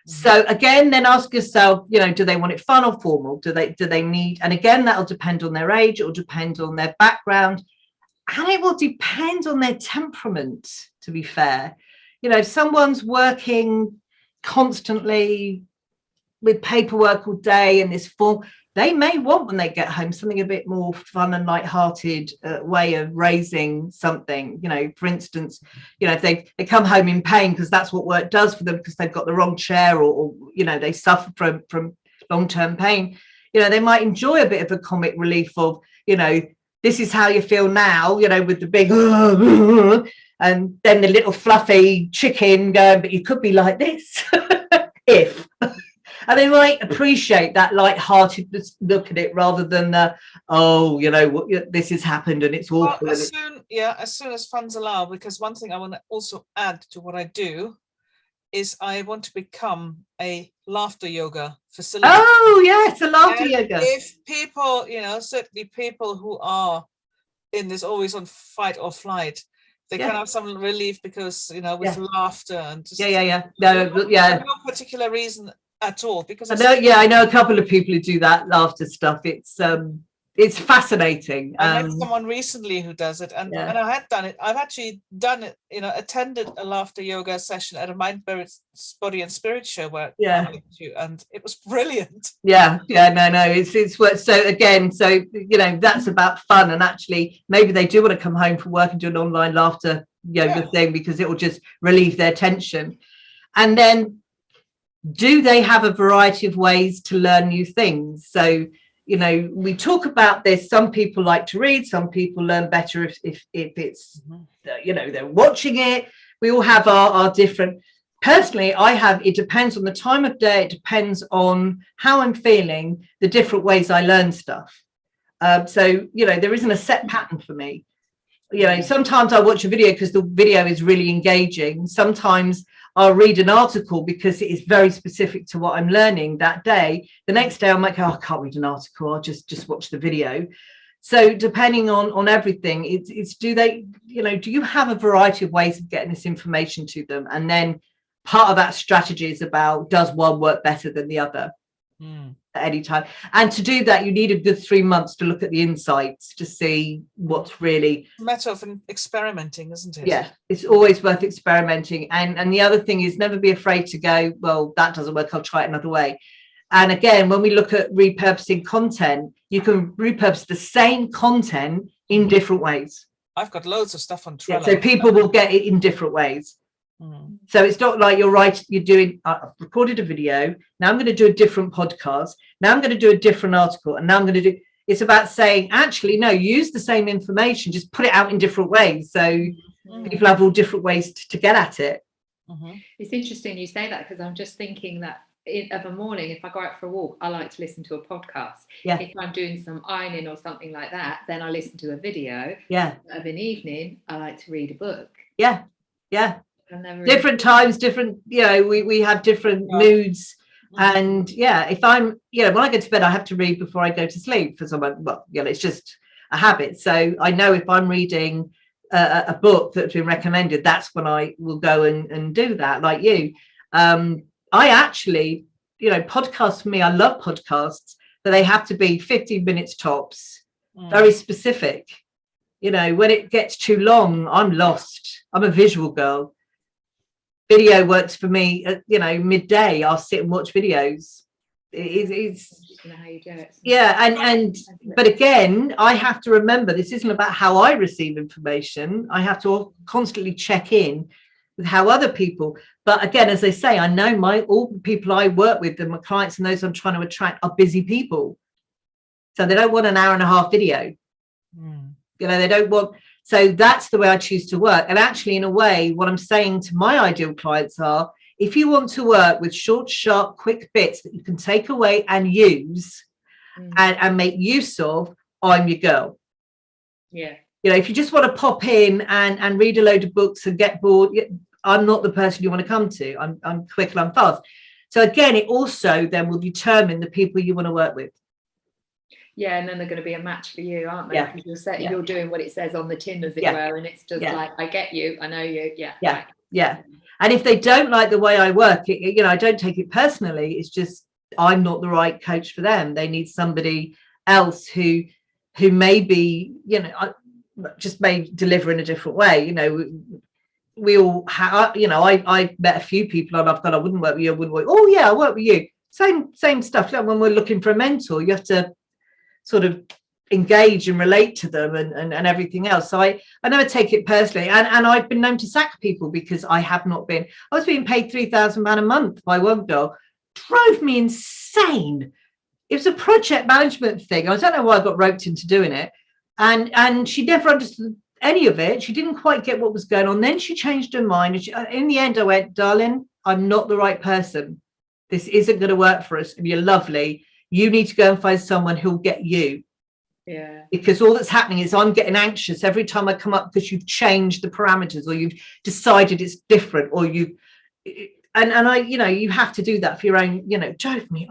So again, then ask yourself, you know, do they want it fun or formal? Do they need? And again, that'll depend on their age. It will depend on their background, and it will depend on their temperament, to be fair. You know, if someone's working constantly with paperwork all day and this form, they may want, when they get home, something a bit more fun and light-hearted way of raising something. You know, for instance, you know, if they come home in pain because that's what work does for them, because they've got the wrong chair, or you know, they suffer from long-term pain, you know, they might enjoy a bit of a comic relief of, you know, this is how you feel now, you know, with the big and then the little fluffy chicken going, but you could be like this if. And they might appreciate that light-hearted look at it, rather than the, you know, this has happened and it's awful. Well, as soon as funds allow, because one thing I want to also add to what I do is I want to become a laughter yoga facility. Oh yes, a laughter yoga. If people, you know, certainly people who are in this always on fight or flight, they can have some relief, because, you know, with laughter and just no particular reason at all, because I know a couple of people who do that laughter stuff. It's fascinating. I met someone recently who does it, and I had done it. I've actually done it, you know, attended a laughter yoga session at a Mind, Body and Spirit show where I went to, and it was brilliant. It's worth. So again, you know, that's about fun, and actually maybe they do want to come home from work and do an online laughter yoga thing, because it will just relieve their tension. And then, do they have a variety of ways to learn new things? So, you know, we talk about this. Some people like to read. Some people learn better if it's, you know, they're watching it. We all have our different. Personally, it depends on the time of day. It depends on how I'm feeling, the different ways I learn stuff. So, you know, there isn't a set pattern for me. You know, sometimes I watch a video because the video is really engaging. Sometimes I'll read an article because it is very specific to what I'm learning that day. The next day I might go, I can't read an article, I'll just watch the video. So depending on everything, it's do you have a variety of ways of getting this information to them? And then part of that strategy is about, does one work better than the other at any time? And to do that, you need a good 3 months to look at the insights to see what's really a matter of experimenting, isn't it? Yeah, it's always worth experimenting. And the other thing is, never be afraid to go, well, that doesn't work, I'll try it another way. And again, when we look at repurposing content, you can repurpose the same content in different ways. I've got loads of stuff on Trello. So people will get it in different ways. So it's not like you're doing, I've recorded a video, now I'm going to do a different podcast, now I'm going to do a different article, and now I'm going to do, it's about saying, actually, no, use the same information, just put it out in different ways. So people have all different ways to get at it. It's interesting you say that, because I'm just thinking that of a morning, if I go out for a walk, I like to listen to a podcast. Yeah. If I'm doing some ironing or something like that, then I listen to a video. Yeah. Of an evening, I like to read a book. Yeah. Different times, different, we have different moods. And if I'm, when I go to bed, I have to read before I go to sleep for someone. Well, it's just a habit. So I know if I'm reading a book that's been recommended, that's when I will go and do that, like you. I actually, podcasts for me, I love podcasts, but they have to be 15 minutes tops, very specific. When it gets too long, I'm lost. I'm a visual girl. Video works for me at, midday. I'll sit and watch videos. It's how you do it. Yeah, but again, I have to remember this isn't about how I receive information. I have to constantly check in with how other people. But again, as I say, I know all the people I work with, and my clients and those I'm trying to attract are busy people. So they don't want an hour and a half video. They don't want. So that's the way I choose to work. And actually, in a way, what I'm saying to my ideal clients are, if you want to work with short, sharp, quick bits that you can take away and use and make use of, I'm your girl. Yeah. If you just want to pop in and read a load of books and get bored, I'm not the person you want to come to. I'm quick and I'm fast. So again, it also then will determine the people you want to work with. Yeah, and then they're going to be a match for you, aren't they? Yeah. Because you're doing what it says on the tin, as it were, and it's just like, I get you, I know you. Yeah. And if they don't like the way I work, I don't take it personally. It's just I'm not the right coach for them. They need somebody else who may be, just may deliver in a different way. We all have, I met a few people and I've gone, I wouldn't work with you. I wouldn't work. Oh yeah, I work with you. Same stuff. Like when we're looking for a mentor, you have to sort of engage and relate to them and everything else. So I never take it personally. And I've been known to sack people because I was being paid £3,000 a month by one girl. Drove me insane. It was a project management thing. I don't know why I got roped into doing it. And she never understood any of it. She didn't quite get what was going on. Then she changed her mind. And in the end, I went, darling, I'm not the right person. This isn't going to work for us. And you're lovely. You need to go and find someone who'll get you. Yeah. Because all that's happening is I'm getting anxious every time I come up because you've changed the parameters or you've decided it's different or you have to do that for your own, drove me.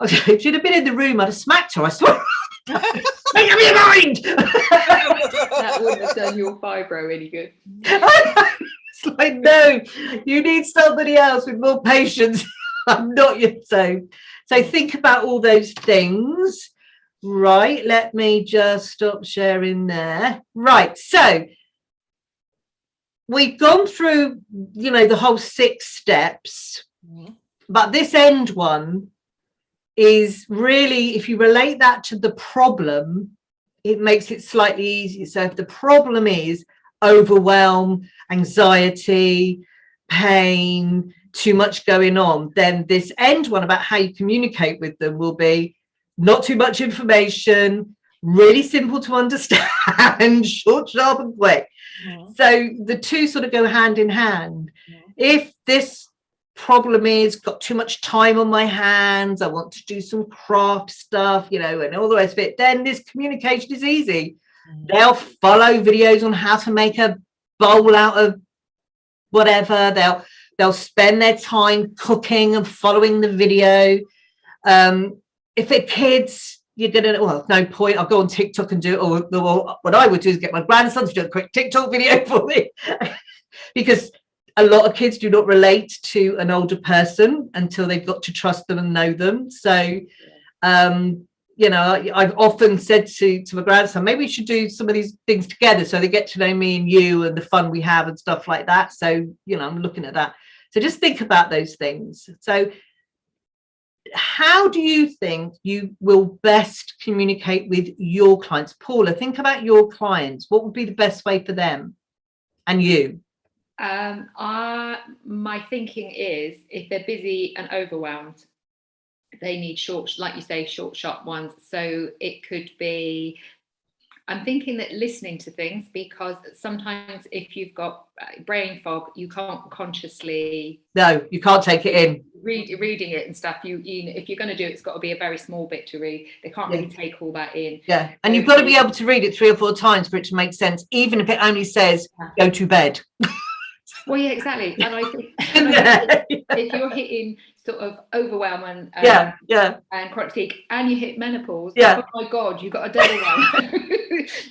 If she'd have been in the room, I'd have smacked her. I swear. Make up your mind. That wouldn't have done your fibro any good. It's like, no, you need somebody else with more patience. I'm not your so think about all those things. Right, let me just stop sharing there. Right, so we've gone through, the whole 6 steps, but this end one is really, if you relate that to the problem, it makes it slightly easier. So if the problem is overwhelm, anxiety, pain, too much going on, then this end one about how you communicate with them will be not too much information, really simple to understand, short, sharp and quick. So the two sort of go hand in hand. If this problem is got too much time on my hands, I want to do some craft stuff, and all the rest of it, then this communication is easy. They'll follow videos on how to make a bowl out of whatever. They'll spend their time cooking and following the video. If they're kids, you're gonna, no point, I'll go on TikTok and do it. Or what I would do is get my grandson to do a quick TikTok video for me. Because a lot of kids do not relate to an older person until they've got to trust them and know them. So I've often said to my grandson, maybe we should do some of these things together so they get to know me and you and the fun we have and stuff like that. So I'm looking at that. So just think about those things. So how do you think you will best communicate with your clients? Paula, think about your clients. What would be the best way for them and you? My thinking is, if they're busy and overwhelmed, they need short, like you say, short, sharp ones. So it could be, I'm thinking that listening to things, because sometimes if you've got brain fog, you can't consciously. No, you can't take it in. Reading it and stuff. You if you're going to do it, it's got to be a very small bit to read. They can't really take all that in. Yeah, and you've got to be able to read it 3 or 4 times for it to make sense, even if it only says go to bed. Well, yeah, exactly. And I think if you're hitting sort of overwhelm and and chronic fatigue, and you hit menopause, oh my God, you've got a double one.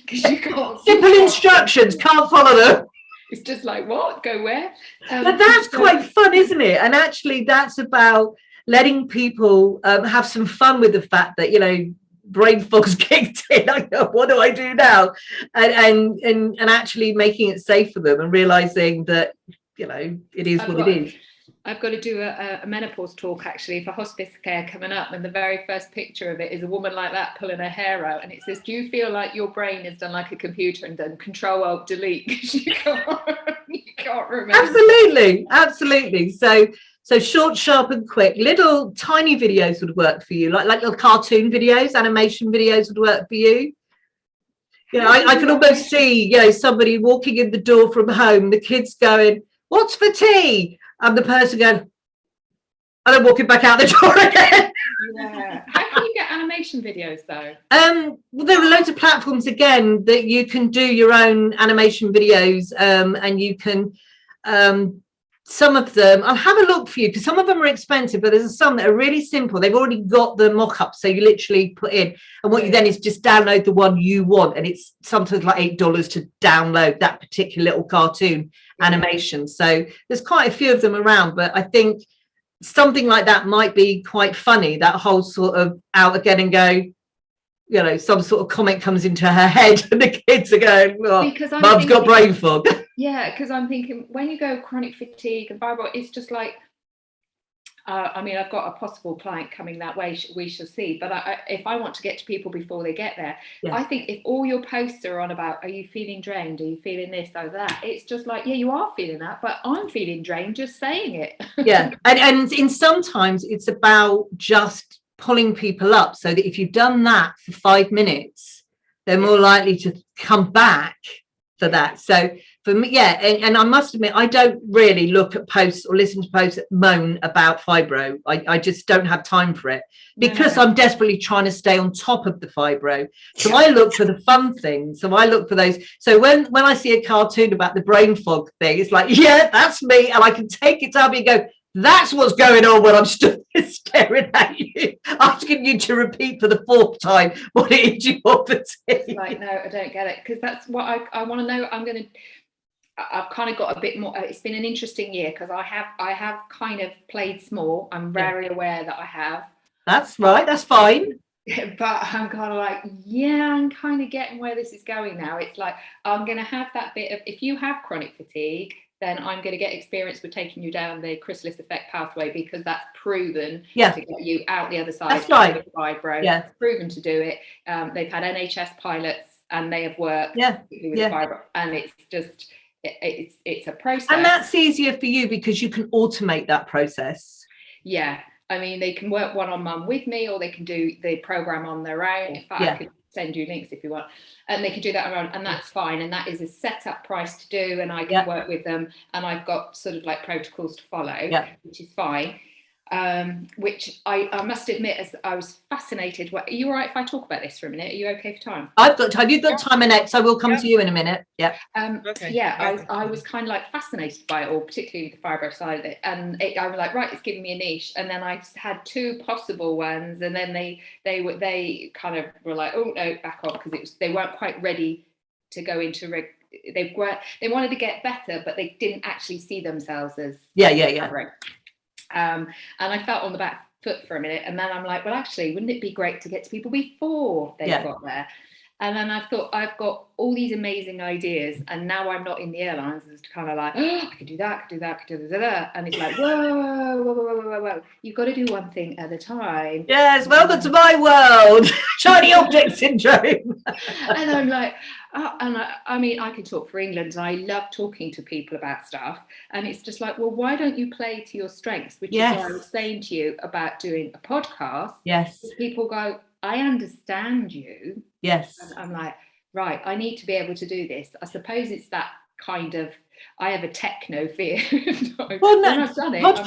Because you can't. Simple instructions, can't follow them. It's just like, what? Go where? But that's quite fun, isn't it? And actually, that's about letting people have some fun with the fact that, you know, brain fog's kicked in. I go, what do I do now? And actually making it safe for them and realizing that, you know, it is what it is. I've got to do a menopause talk actually for hospice care coming up, and the very first picture of it is a woman like that pulling her hair out, and it says, do you feel like your brain is done like a computer and done Control-Alt-Delete because you can't remember? Absolutely. So short, sharp and quick. Little tiny videos would work for you, like little cartoon videos, animation videos would work for you. You know, I can almost see, you know, somebody walking in the door from home, the kids going, what's for tea? And the person going, and then walking back out the door again. Yeah. How can you get animation videos though? Well, there are loads of platforms again that you can do your own animation videos, and you can some of them, I'll have a look for you because some of them are expensive, but there's some that are really simple. They've already got the mock-up, so you literally put in, and what you then is just download the one you want, and it's sometimes like $8 to download that particular little cartoon animation. So there's quite a few of them around, but I think something like that might be quite funny, that whole sort of out again and go, you know, some sort of comment comes into her head and the kids are going, oh, Mum's got brain fog. Yeah, because I'm thinking when you go chronic fatigue and fibroid, it's just like, I mean, I've got a possible client coming that way, we shall see. But if I want to get to people before they get there, I think if all your posts are on about, are you feeling drained? Are you feeling this or that? It's just like, yeah, you are feeling that, but I'm feeling drained just saying it. Yeah, and in sometimes it's about just pulling people up so that if you've done that for 5 minutes, they're more likely to come back for that. So for me, and I must admit, I don't really look at posts or listen to posts that moan about fibro. I just don't have time for it because I'm desperately trying to stay on top of the fibro. So I look for the fun things. So I look for those. So when I see a cartoon about the brain fog thing, it's like, yeah, that's me. And I can take it up and go, that's what's going on when I'm stood staring at you, asking you to repeat for the 4th time what it is you want to see. It's like, no, I don't get it, because that's what I want to know. I've kind of got a bit more. It's been an interesting year because I have kind of played small. I'm very aware that I have. That's right. That's fine. But I'm kind of like, yeah, I'm kind of getting where this is going now. It's like, I'm going to have that bit of, if you have chronic fatigue, then I'm going to get experience with taking you down the chrysalis effect pathway, because that's proven to get you out the other side. That's right. Of fibro. Yeah. It's proven to do it. They've had NHS pilots and they have worked with fibro, and it's just, it's a process. And that's easier for you because you can automate that process. Yeah. I mean, they can work one-on-one with me, or they can do the program on their own. In fact, I could send you links if you want, and they can do that around, and that's fine. And that is a set-up price to do, and I can work with them, and I've got sort of like protocols to follow, which is fine. Which I must admit, as I was fascinated. Are you all right if I talk about this for a minute? Are you okay for time? I've got time. You've got time, Annette, so I will come to you in a minute. Yeah. I was kind of like fascinated by it all, particularly the fibro side of it. And I was like, right, it's giving me a niche. And then I had 2 possible ones, and then they kind of were like, oh no, back off, because they weren't quite ready to go into they wanted to get better, but they didn't actually see themselves as fibro. And I felt on the back foot for a minute, and then I'm like, well, actually, wouldn't it be great to get to people before they got there? And then I thought, I've got all these amazing ideas, and now I'm not in the airlines. It's kind of like, oh, I could do that, I could do that, I could do that. And it's like, whoa. You've got to do one thing at a time. Yes, welcome to my world. Shiny object syndrome. And I'm like, I mean, I can talk for England, and I love talking to people about stuff. And it's just like, well, why don't you play to your strengths? Which is what I was saying to you about doing a podcast. Yes. People go, I understand you. Yes. And I'm like, right, I need to be able to do this. I suppose it's that kind of, I have a techno fear. Well, When no, I've done it, I'm like,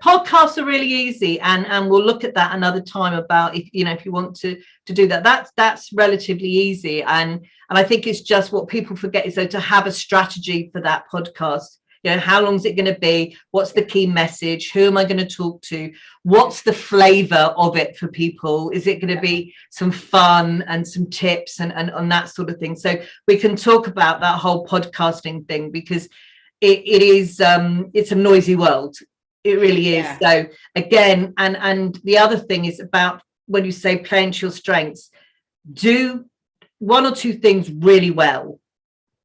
podcasts are really easy, and we'll look at that another time about if you want to do that. That's relatively easy, and I think it's just what people forget is though to have a strategy for that podcast. How long is it going to be? What's the key message? Who am I going to talk to? What's the flavor of it for people? Is it going to be some fun and some tips and that sort of thing? So we can talk about that whole podcasting thing, because it is it's a noisy world. It really is. Yeah. So again, and the other thing is about when you say playing to your strengths, do one or two things really well,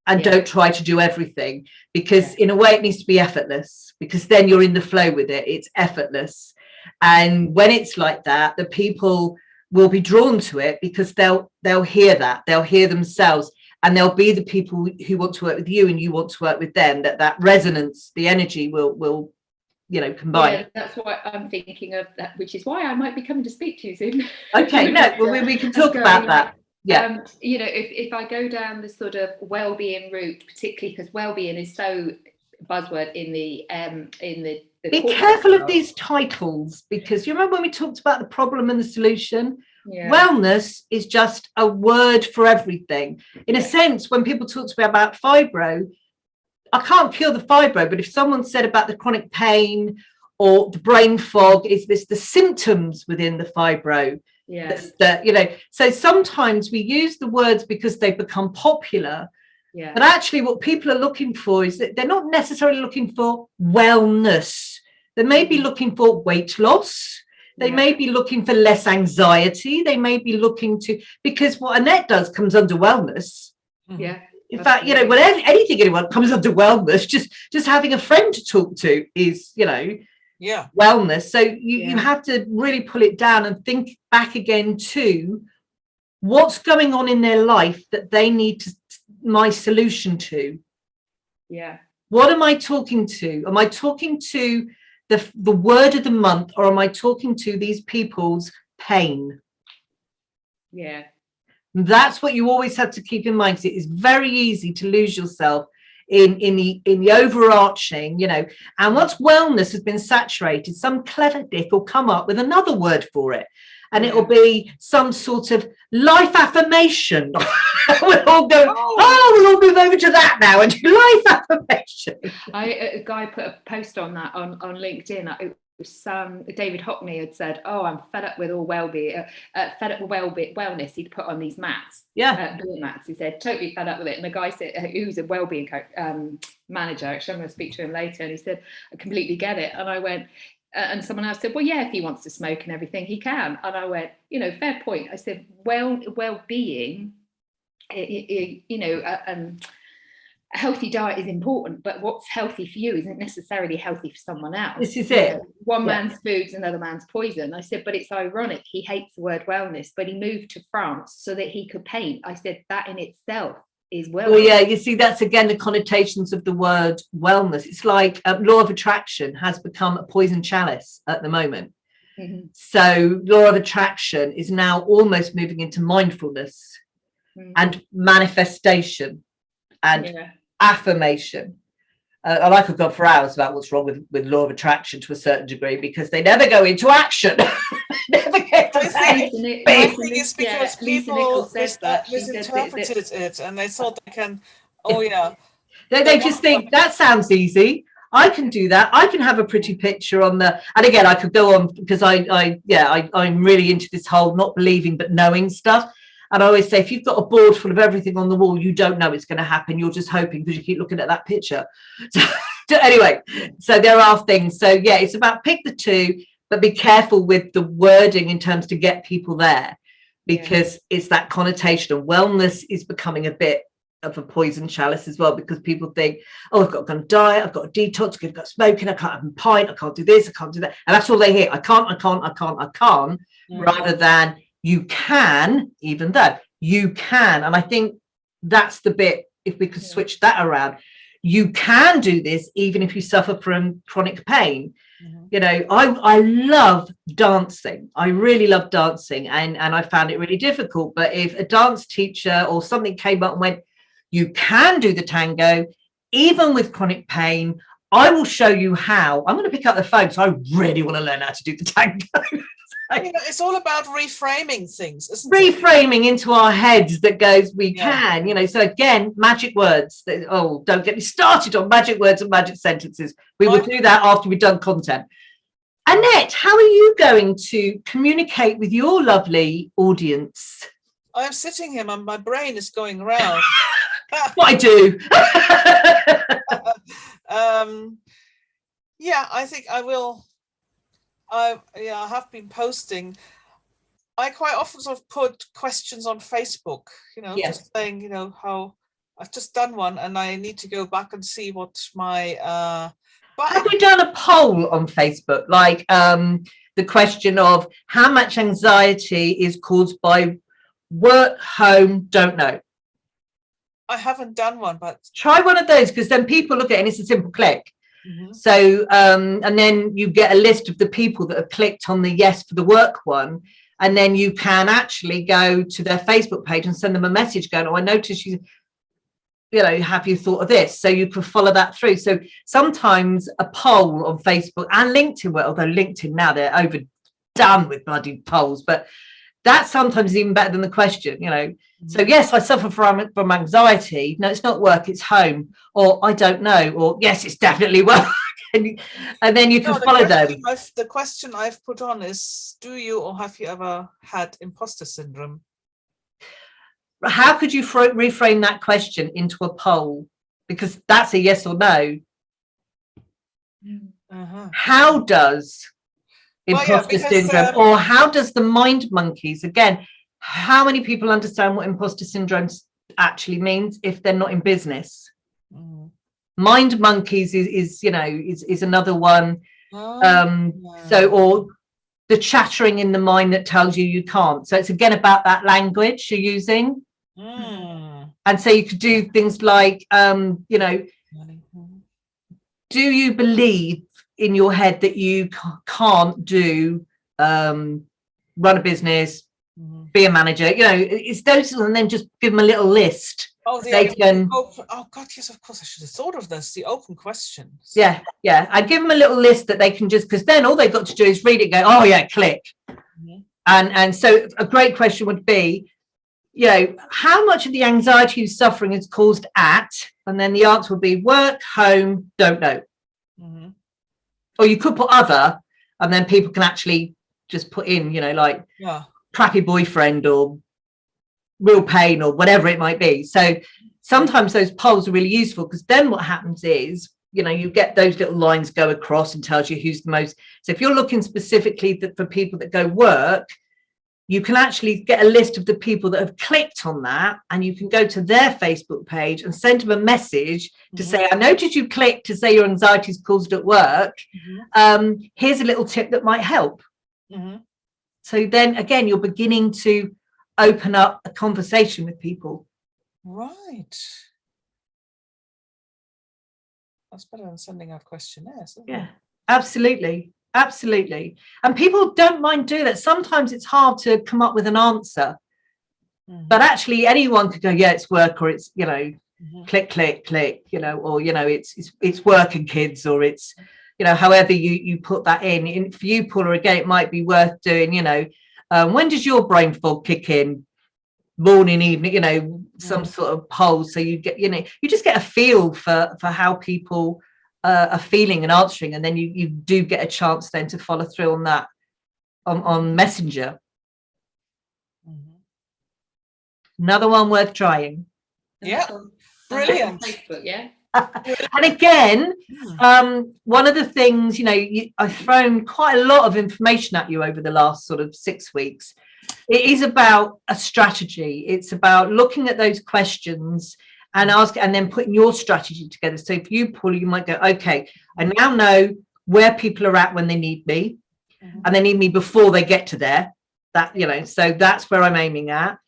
and don't try to do everything, because in a way it needs to be effortless, because then you're in the flow with it. It's effortless. And when it's like that, the people will be drawn to it, because they'll hear that, they'll hear themselves, and they'll be the people who want to work with you and you want to work with them. That resonance, the energy will combine. Yeah, that's what I'm thinking of, that, which is why I might be coming to speak to you soon. Okay, no, well, we can talk about that. Yeah. If I go down the sort of well-being route, particularly because well-being is so buzzword in the Be careful of these titles, because you remember when we talked about the problem and the solution? Wellness is just a word for everything. In a sense, when people talk to me about fibro, I can't cure the fibro, but if someone said about the chronic pain or the brain fog, is this the symptoms within the fibro? So sometimes we use the words because they've become popular, but actually what people are looking for is that they're not necessarily looking for wellness. They may be looking for weight loss. They may be looking for less anxiety. They may be looking to, because what Annette does comes under wellness. In fact, whatever, anything anyone comes under wellness, just having a friend to talk to is, wellness. So you have to really pull it down and think back again to what's going on in their life that they need my solution to. What am I talking to? Am I talking to the word of the month, or am I talking to these people's pain? That's what you always have to keep in mind, because it is very easy to lose yourself in the overarching, and once wellness has been saturated, some clever dick will come up with another word for it, and it'll be some sort of life affirmation. We'll all go, we'll all move over to that now and do life affirmation. A guy put a post on that on LinkedIn. It was David Hockney had said, I'm fed up with all fed up with wellness. He'd put on these mats, building mats. He said, totally fed up with it. And the guy said, who's a wellbeing manager, actually I'm going to speak to him later, and he said, I completely get it. And I went, and someone else said, well, yeah, if he wants to smoke and everything, he can. And I went, fair point. I said, well-being, a healthy diet is important, but what's healthy for you isn't necessarily healthy for someone else. This is it. One man's food's another man's poison. I said, but it's ironic. He hates the word wellness, but he moved to France so that he could paint. I said, that in itself is wellness. Well, yeah, you see, that's again the connotations of the word wellness. It's like law of attraction has become a poison chalice at the moment. So law of attraction is now almost moving into mindfulness and manifestation and affirmation. And I could go for hours about what's wrong with law of attraction to a certain degree, because they never go into action. Never get to say. I think it's because people misinterpreted it, and they thought they can. They just think that sounds easy. I can do that. I can have a pretty picture on the. And again, I could go on, because I'm really into this whole not believing but knowing stuff. And I always say, if you've got a board full of everything on the wall, you don't know it's going to happen. You're just hoping because you keep looking at that picture. So anyway, so there are things. So yeah, it's about pick the two, but be careful with the wording in terms to get people there, because it's that connotation of wellness is becoming a bit of a poison chalice as well, because people think, I've got to go on a diet, I've got to detox, I've got smoking, I can't have a pint, I can't do this, I can't do that. And that's all they hear. I can't, rather than you can, even though you can. And I think that's the bit, if we could switch that around, you can do this even if you suffer from chronic pain. Mhm. You know, I love dancing. I really love dancing, and I found it really difficult. But if a dance teacher or something came up and went, you can do the tango even with chronic pain, I will show you how. I'm going to pick up the phone, so I really want to learn how to do the tango. You know, it's all about reframing things, isn't it? Reframing into our heads that goes, we Yeah. can, you know. So again, magic words. Oh, don't get me started on magic words and magic sentences. We will do that after we've done content. Annette, how are you going to communicate with your lovely audience? I'm sitting here and my brain is going around. What I do. Yeah, I think I will. I have been posting. I quite often sort of put questions on Facebook, you know, Yes. just saying, you know, how I've just done one and I need to go back and see what my Have you done a poll on Facebook, like the question of how much anxiety is caused by work, home, don't know? I haven't done one, but Try one of those, because then people look at it and it's a simple click. Mhm. So and then you get a list of the people that have clicked on the yes for the work one, and then you can actually go to their Facebook page and send them a message going, oh, I noticed you know, have you thought of this? So you can follow that through. So sometimes a poll on Facebook and LinkedIn, well, although LinkedIn now they're overdone with bloody polls, but that sometimes is even better than the question, you know. So yes, I suffer from anxiety. No, it's not work, it's home. Or I don't know. Or yes, it's definitely work. and then you can follow them. The question I've put on is, do you or have you ever had imposter syndrome? How could you reframe that question into a poll? Because that's a yes or no. How does imposter syndrome, or how does the mind monkeys, again, how many people understand what imposter syndrome actually means if they're not in business? Mind monkeys is you know, is another one. So, or the chattering in the mind that tells you you can't. So it's again about that language you're using. And so you could do things like, you know, do you believe in your head that you can't do, run a business, be a manager? You know, it's those, and then just give them a little list. Oh, oh God, yes, of course, I should have thought of this. The open questions. Yeah, I give them a little list that they can just, because then all they've got to do is read it, go, oh yeah, click. And so a great question would be, you know, how much of the anxiety you're suffering is caused at, and then the answer would be work, home, don't know. Or you could put other, and then people can actually just put in, you know, like crappy boyfriend or real pain or whatever it might be. So sometimes those polls are really useful, because then what happens is, you know, you get those little lines go across and tells you who's the most. So if you're looking specifically for people that go work, you can actually get a list of the people that have clicked on that, and you can go to their Facebook page and send them a message to say, I noticed you clicked to say your anxiety is caused at work. Here's a little tip that might help. So then again, you're beginning to open up a conversation with people. Right. That's better than sending out questionnaires, isn't it? Absolutely. And people don't mind doing that. Sometimes it's hard to come up with an answer, but actually anyone could go, yeah, it's work, or it's, you know, click, you know, or, you know, it's work and kids, or it's, you know, however you put that in. For you, Paula, again, it might be worth doing, you know, when does your brain fog kick in? Morning, evening, you know, some sort of poll. So you get, you know, you just get a feel for how people are feeling and answering, and then you do get a chance then to follow through on that on Messenger. Another one worth trying. Brilliant. Facebook, And again, one of the things, you know, I've thrown quite a lot of information at you over the last sort of 6 weeks. It is about a strategy. It's about looking at those questions and and then putting your strategy together. So if you, Paul, you might go, okay, I now know where people are at when they need me, and they need me before they get to there. That, you know, so that's where I'm aiming at.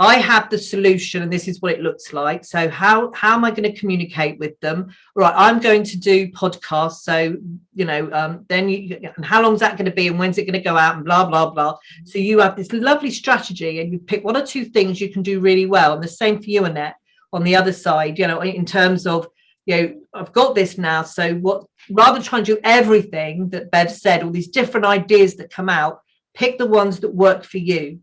I have the solution and this is what it looks like. So how am I going to communicate with them? Right, I'm going to do podcasts. So, then and how long is that going to be and when's it going to go out and blah, blah, blah. So you have this lovely strategy and you pick one or two things you can do really well. And the same for you, Annette, on the other side, in terms of, I've got this now. So rather than trying to do everything that Bev said, all these different ideas that come out, pick the ones that work for you.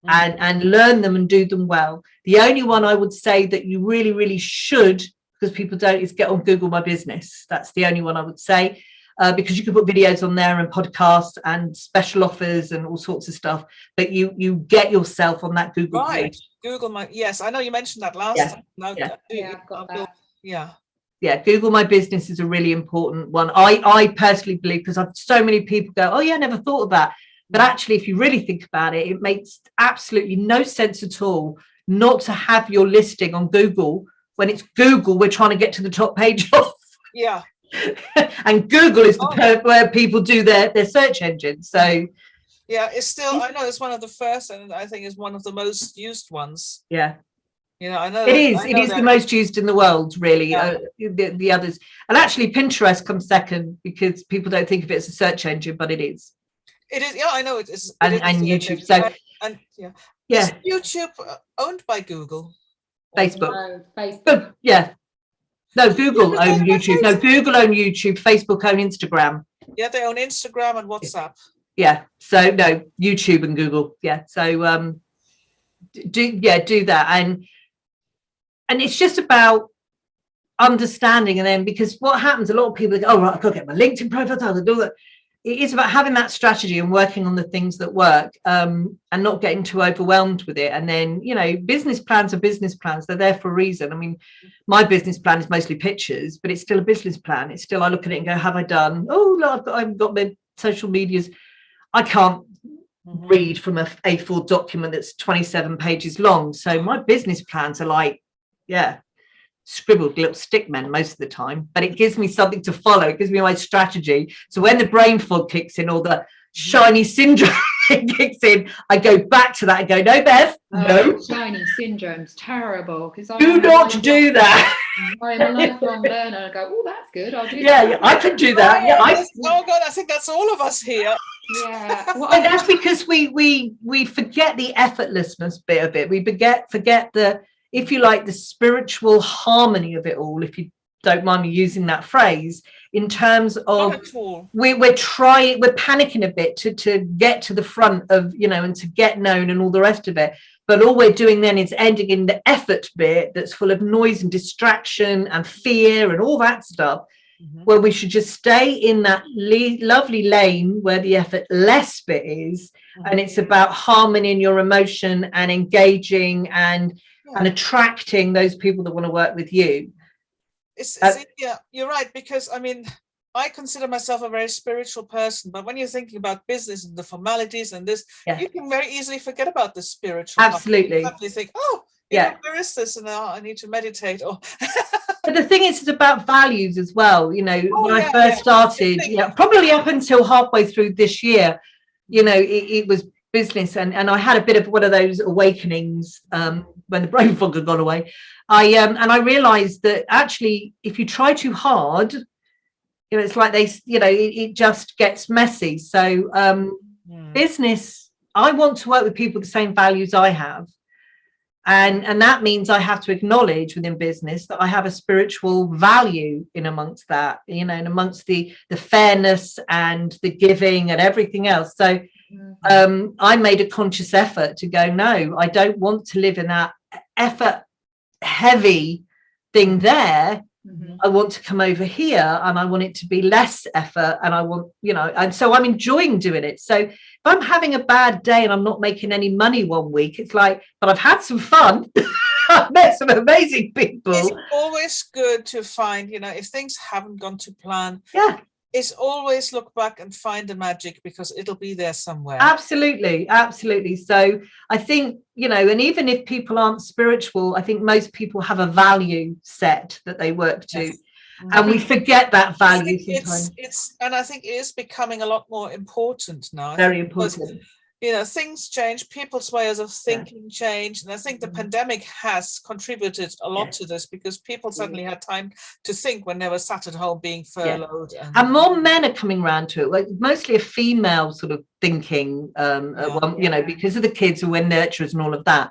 And learn them and do them well. The only one I would say that you really, really should, because people don't, is get on Google My Business. That's the only one I would say, because you can put videos on there and podcasts and special offers and all sorts of stuff. But you get yourself on that Google page. Google My, yes, I know you mentioned that last time. No, I've got that. Yeah, Google My Business is a really important one. I personally believe, because I've so many people go, oh yeah, I never thought of that. But actually, if you really think about it, it makes absolutely no sense at all not to have your listing on Google when it's Google we're trying to get to the top page of. Yeah. And Google is the where people do their search engine. So yeah, it's still, I know it's one of the first, and I think it's one of the most used ones. Yeah. I know it is the most used in the world, really. The others, and actually Pinterest comes second because people don't think of it as a search engine, but it is. It is, I know it is. And YouTube. So Is YouTube owned by Google? Facebook. No, Facebook. But, no, Google own YouTube. No, Google own YouTube. Facebook own Instagram. Yeah, they own Instagram and WhatsApp. Yeah. So no, YouTube and Google. Yeah. So do that, and it's just about understanding, and then because what happens, a lot of people go, oh right, I've got to get my LinkedIn profile, I'll do that. It is about having that strategy and working on the things that work, and not getting too overwhelmed with it. And then, business plans are business plans. They're there for a reason. I mean, my business plan is mostly pictures, but it's still a business plan. It's still, I look at it and go, have I done? Oh, no, I've got my social medias. I can't read from a A4 document that's 27 pages long. So my business plans are like, scribbled little stick men most of the time, but it gives me something to follow. It gives me my strategy. So when the brain fog kicks in or the shiny syndrome kicks in, I go back to that and go, no, Bev, no. Shiny syndrome's terrible. Do not do that. I'm a lifelong learner. I go, oh, that's good. I'll do that. Yeah, I can do that. Oh God, I think that's all of us here. Yeah. Well, and that's because we forget the effortlessness bit of it. We forget the, if you like, the spiritual harmony of it all, if you don't mind me using that phrase, in terms of we're panicking a bit to get to the front of, and to get known and all the rest of it. But all we're doing then is ending in the effort bit that's full of noise and distraction and fear and all that stuff, where we should just stay in that lovely lane where the effortless bit is. And it's about harmony in your emotion and engaging and attracting those people that want to work with you. You're right, because I mean, I consider myself a very spiritual person, but when you're thinking about business and the formalities and this, you can very easily forget about the spiritual. Absolutely. You think, where is this? And I need to meditate. But the thing is, it's about values as well. When I first started, probably up until halfway through this year, it was business, and I had a bit of one of those awakenings when the brain fog had gone away. I realized that actually, if you try too hard, it's like it just gets messy. So business, I want to work with people with the same values I have. And that means I have to acknowledge within business that I have a spiritual value in amongst that, and amongst the fairness and the giving and everything else. So I made a conscious effort to go, no, I don't want to live in that effort heavy thing there. I want to come over here and I want it to be less effort, and I want, and so I'm enjoying doing it. So if I'm having a bad day and I'm not making any money one week, it's like, but I've had some fun. I've met some amazing people. It's always good to find, if things haven't gone to plan. It's always look back and find the magic, because it'll be there somewhere. Absolutely. So I think, and even if people aren't spiritual, I think most people have a value set that they work to. Yes. And we forget that value sometimes. And I think it is becoming a lot more important now. Very important. you know, things change, people's ways of thinking change. And I think the pandemic has contributed a lot to this, because people suddenly had time to think when they were sat at home being furloughed. And more men are coming around to it, like mostly a female sort of thinking, you know, because of the kids who were nurturers and all of that.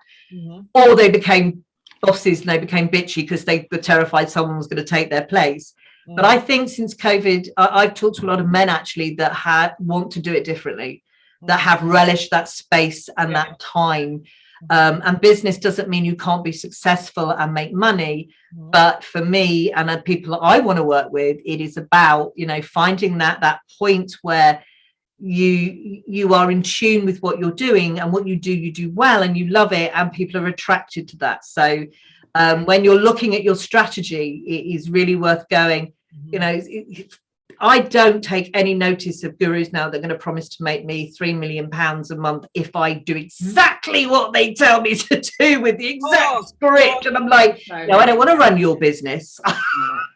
Or they became bosses and they became bitchy because they were terrified someone was going to take their place. But I think since COVID, I've talked to a lot of men actually that want to do it differently, that have relished that space and that time. And business doesn't mean you can't be successful and make money. But for me and the people that I want to work with, it is about, you know, finding that point where you are in tune with what you're doing, and what you do well, and you love it, and people are attracted to that. So when you're looking at your strategy, it is really worth going. You know, I don't take any notice of gurus now that are going to promise to make me £3 million a month if I do exactly what they tell me to do with the exact script. And I'm like, no, I don't want to run your business.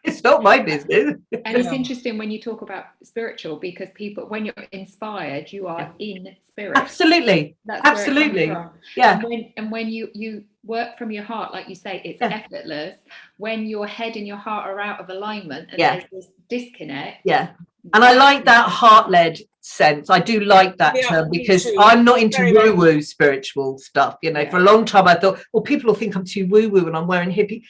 It's not my business. And it's interesting when you talk about spiritual, because people, when you're inspired, you are in spirit. Absolutely. That's absolutely. Where it comes from. Yeah. And when you work from your heart, like you say, it's effortless. When your head and your heart are out of alignment and there's this disconnect. Yeah. And I like that heart-led sense. I do like that term, because I'm not into woo-woo spiritual stuff. You know, for a long time I thought, well, people will think I'm too woo-woo and I'm wearing hippie.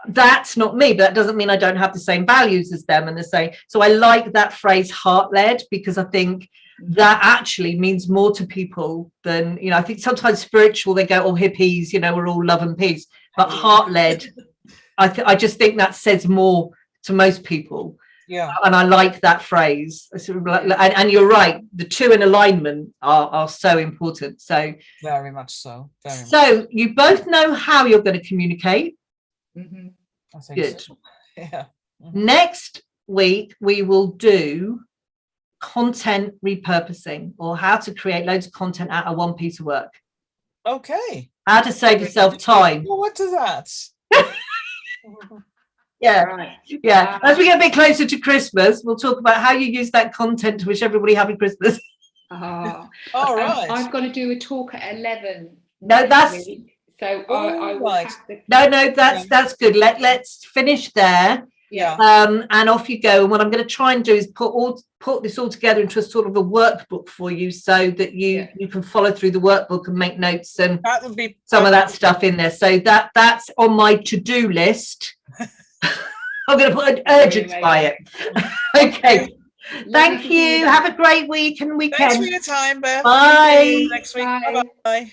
That's not me, but that doesn't mean I don't have the same values as them and the same. So I like that phrase heart-led, because I think that actually means more to people than, you know, I think sometimes spiritual, they go, oh, hippies, you know, we're all love and peace. But heart-led, I just think that says more to most people. Yeah. And I like that phrase. And you're right, the two in alignment are so important. So very much so. So you both know how you're going to communicate. I think good. So. Yeah. Next week we will do content repurposing, or how to create loads of content out of one piece of work. Okay. How to save yourself time. Well, what is that? Yeah. As we get a bit closer to Christmas, we'll talk about how you use that content to wish everybody happy Christmas. All right. I've got to do a talk at 11. No, that's week, so I will have to... No, that's good. Let's finish there. Yeah. And off you go. And what I'm going to try and do is put this all together into a sort of a workbook for you, so that you can follow through the workbook and make notes and that would be some of that stuff in there. So that's on my to-do list. I'm going to put an urgent by it. Okay. Thank you. Have a great week and weekend. Thanks for your time, Beth. Bye. Next week. Bye. Bye.